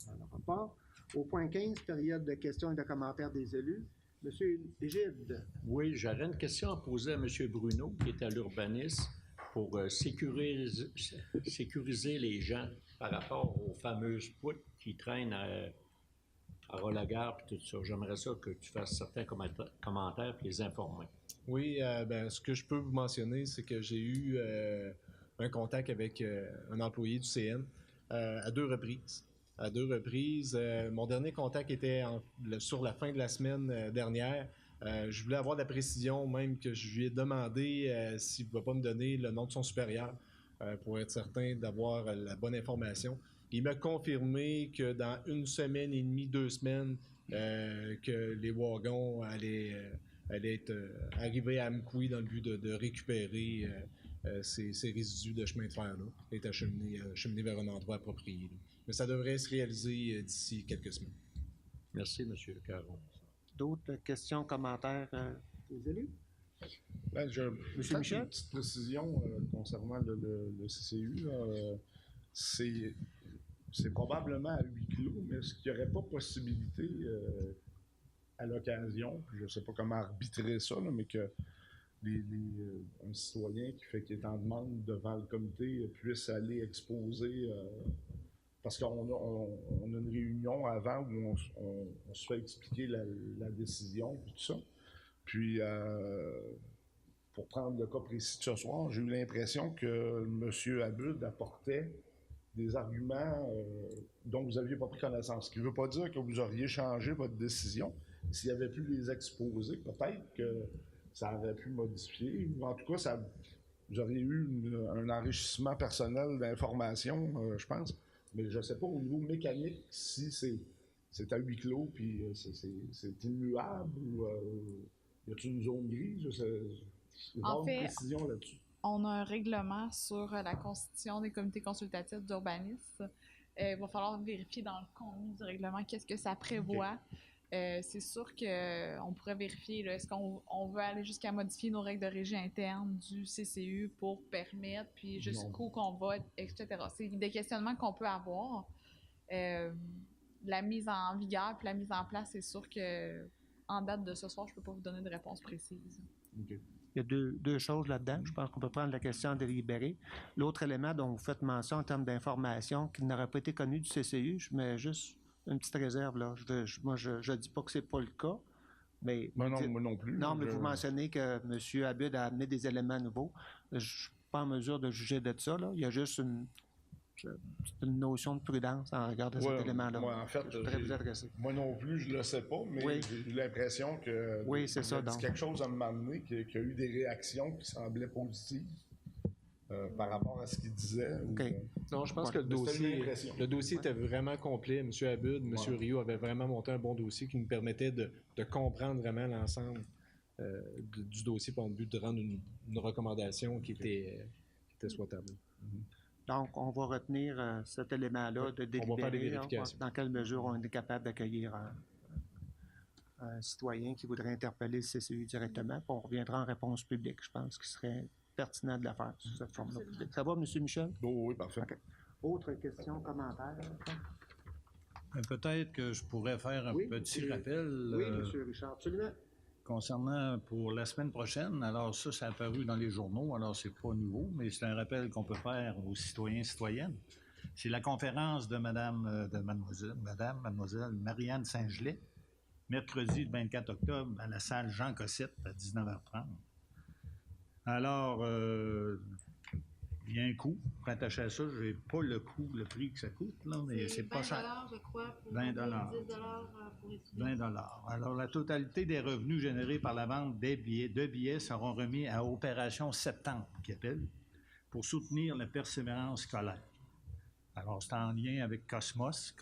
Alors, pas. Au point 15, période de questions et de commentaires des élus. Monsieur Égide. Oui, j'aurais une question à poser à M. Bruno, qui est à l'urbanisme, pour sécuriser les gens par rapport aux fameuses poutres qui traînent à Rolagare et tout ça. J'aimerais ça que tu fasses certains commentaires et les informer. Oui, ce que je peux vous mentionner, c'est que j'ai eu un contact avec un employé du CN à 2 reprises. À 2 reprises. Mon dernier contact était sur la fin de la semaine dernière. Je voulais avoir de la précision, même que je lui ai demandé s'il ne pouvait pas me donner le nom de son supérieur pour être certain d'avoir la bonne information. Il m'a confirmé que dans 1 semaine et demie, 2 semaines, que les wagons allaient être arrivés à Amqui dans le but de récupérer ces résidus de chemin de fer-là et être acheminés vers un endroit approprié. Là. Mais ça devrait se réaliser d'ici quelques semaines. Merci, M. Caron. D'autres questions, commentaires des élus? Ben, Monsieur Michel? Une petite précision concernant le CCU. Là, c'est probablement à huis clos, mais est-ce qu'il n'y aurait pas possibilité à l'occasion, je ne sais pas comment arbitrer ça, là, mais que un citoyen qui est en demande devant le comité puisse aller exposer, parce qu'on a une réunion avant où on se fait expliquer la décision et tout ça. Puis, pour prendre le cas précis de ce soir, j'ai eu l'impression que M. Abud apportait des arguments dont vous n'aviez pas pris connaissance. Ce qui ne veut pas dire que vous auriez changé votre décision. S'il avait pu les exposer, peut-être que ça aurait pu modifier. Ou en tout cas, vous auriez eu un enrichissement personnel d'informations, je pense. Mais je ne sais pas au niveau mécanique si c'est à huis clos puis c'est immuable ou y a-t-il une zone grise? Je En fait, une précision là-dessus. On a un règlement sur la constitution des comités consultatifs d'urbanisme. Il va falloir vérifier dans le contenu du règlement qu'est-ce que ça prévoit. C'est sûr qu'on pourrait vérifier, est-ce qu'on veut aller jusqu'à modifier nos règles de régie interne du CCU pour permettre, puis jusqu'où qu'on va, etc. C'est des questionnements qu'on peut avoir. La mise en vigueur puis la mise en place, c'est sûr que en date de ce soir, je ne peux pas vous donner de réponse précise. Okay. Il y a deux choses là-dedans. Je pense qu'on peut prendre la question en délibéré. L'autre élément dont vous faites mention en termes d'information qui n'aurait pas été connu du CCU, je mets juste une petite réserve là. Moi, je ne dis pas que c'est pas le cas, mais... moi non plus. Non, mais vous mentionnez que M. Abud a amené des éléments nouveaux. Je ne suis pas en mesure de juger de ça, là. Il y a juste une notion de prudence en regard de cet élément-là. Moi, en fait, je voudrais vous adresser. Moi non plus, je ne le sais pas, mais j'ai eu l'impression que c'est ça, donc. quelque chose à me m'amener, qu'il y a eu des réactions qui semblaient positives par rapport à ce qu'il disait. Non, je pense que le dossier était vraiment complet. M. Abud, M. Rio avaient vraiment monté un bon dossier qui nous permettait de comprendre vraiment l'ensemble du dossier pour le but de rendre une recommandation qui était souhaitable. Donc, on va retenir cet élément-là de délibérer. On va faire des vérifications. Dans quelle mesure on est capable d'accueillir un citoyen qui voudrait interpeller le CCU directement, puis on reviendra en réponse publique. Je pense qu'il serait pertinent de la faire sous cette forme-là. Ça va, M. Michel? Oui, parfait. Okay. Autre question, commentaire? Peut-être que je pourrais faire un petit rappel. Oui, M. Richard, absolument. Concernant pour la semaine prochaine, alors ça a apparu dans les journaux, alors c'est pas nouveau, mais c'est un rappel qu'on peut faire aux citoyens et citoyennes. C'est la conférence de mademoiselle Marianne Saint-Gelais, mercredi le 24 octobre à la salle Jean Cossette à 19h30. Alors, il y a un coût rattaché à ça. Je n'ai pas le prix que ça coûte, là, mais c'est pas cher. 20 $, je crois, pour 20 $. 10 $ pour étudier. 20 $. Alors, la totalité des revenus générés par la vente de billets seront remis à Opération Septembre, qui appelle, pour soutenir la persévérance scolaire. Alors, c'est en lien avec Cosmos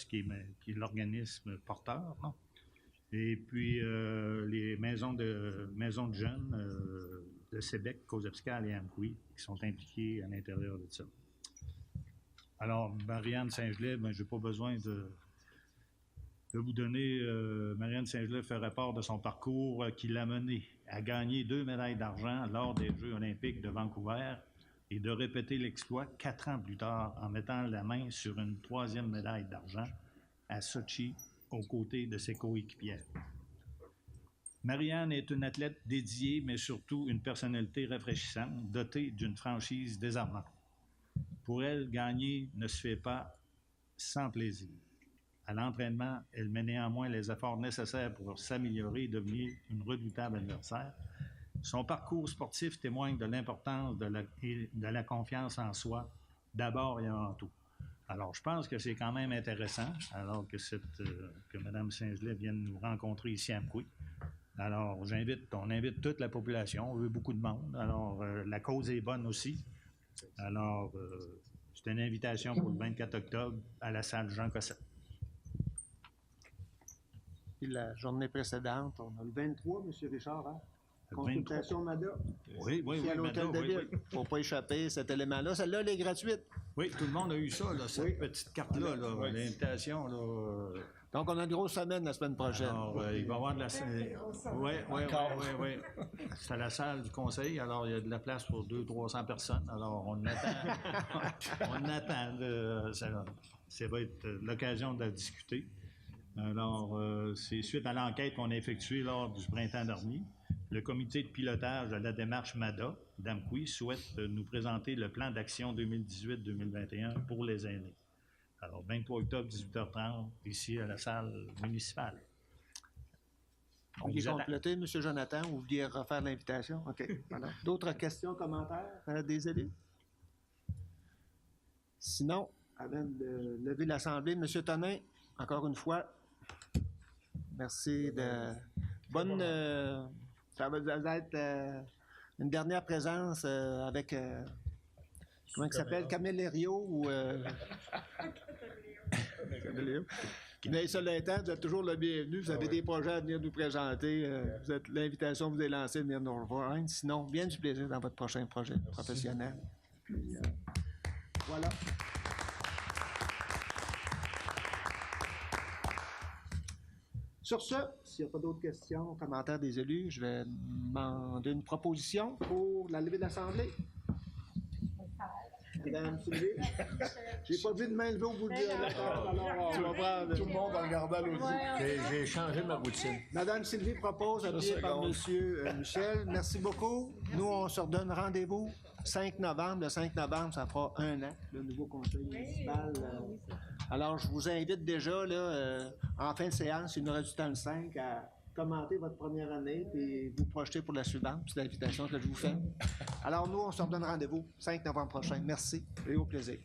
qui est l'organisme porteur, non? Et puis, les maisons de jeunes de Sébec, Cozepscal et Amqui qui sont impliqués à l'intérieur de ça. Alors, Marianne Saint-Gelais, je n'ai pas besoin de vous donner... Marianne Saint-Gelais fait rapport de son parcours qui l'a mené à gagner 2 médailles d'argent lors des Jeux olympiques de Vancouver et de répéter l'exploit 4 ans plus tard en mettant la main sur une 3e médaille d'argent à Sochi aux côtés de ses coéquipières. Marianne est une athlète dédiée, mais surtout une personnalité rafraîchissante, dotée d'une franchise désarmante. Pour elle, gagner ne se fait pas sans plaisir. À l'entraînement, elle met néanmoins les efforts nécessaires pour s'améliorer et devenir une redoutable adversaire. Son parcours sportif témoigne de l'importance de la confiance en soi, d'abord et avant tout. Alors, je pense que c'est quand même intéressant, alors que Mme Saint-Gelais vienne nous rencontrer ici à Amqui. Alors, on invite toute la population, on veut beaucoup de monde. Alors, la cause est bonne aussi. Alors, c'est une invitation pour le 24 octobre à la salle Jean Cossette. Puis la journée précédente, on a le 23, M. Richard, hein? Le Consultation 23. MADA. Oui, Ici à l'hôtel de ville. Il ne faut pas échapper cet élément-là. Celle-là, elle est gratuite. Oui, tout le monde a eu ça, là, cette petite carte-là, l'invitation. Donc, on a une grosse semaine la semaine prochaine. Alors, il va y avoir de la Oui. C'est à la salle du conseil, alors il y a de la place pour 200-300 personnes. Alors, on attend. On attend. Ça va être l'occasion de discuter. Alors, c'est suite à l'enquête qu'on a effectuée lors du printemps dernier. Le comité de pilotage de la démarche MADA d'Amqui souhaite nous présenter le plan d'action 2018-2021 pour les aînés. Alors, 23 octobre, 18h30, ici à la salle municipale. Vous vouliez compléter, M. Jonathan, ou vous vouliez refaire l'invitation? OK. Voilà. D'autres questions, commentaires des élus? Sinon, avant de lever l'Assemblée, M. Tonin, encore une fois, merci de... Bonne... ça va être une dernière présence avec... comment il s'appelle? Camélério ou... Mais cela étant, vous êtes toujours le bienvenu. Vous avez des projets à venir nous présenter. L'invitation vous est lancée de venir nous rejoindre. Sinon, bien du plaisir dans votre prochain projet professionnel. Puis, voilà. Sur ce, s'il n'y a pas d'autres questions, commentaires des élus, je vais demander une proposition pour la levée de l'Assemblée. Madame Sylvie, j'ai pas vu de main levée au bout de alors on va prendre... Tout le monde en regardant l'autre. J'ai changé ma routine. Madame Sylvie propose, appuyée par Monsieur Michel. Merci beaucoup. Nous, on se redonne rendez-vous 5 novembre. Le 5 novembre, ça fera 1 an, le nouveau conseil municipal. Alors, je vous invite déjà, là, en fin de séance, il nous reste du temps le 5, à commenter votre première année et vous projeter pour la suivante. C'est l'invitation que je vous fais. Alors, nous, on se redonne rendez-vous 5 novembre prochain. Merci et au plaisir.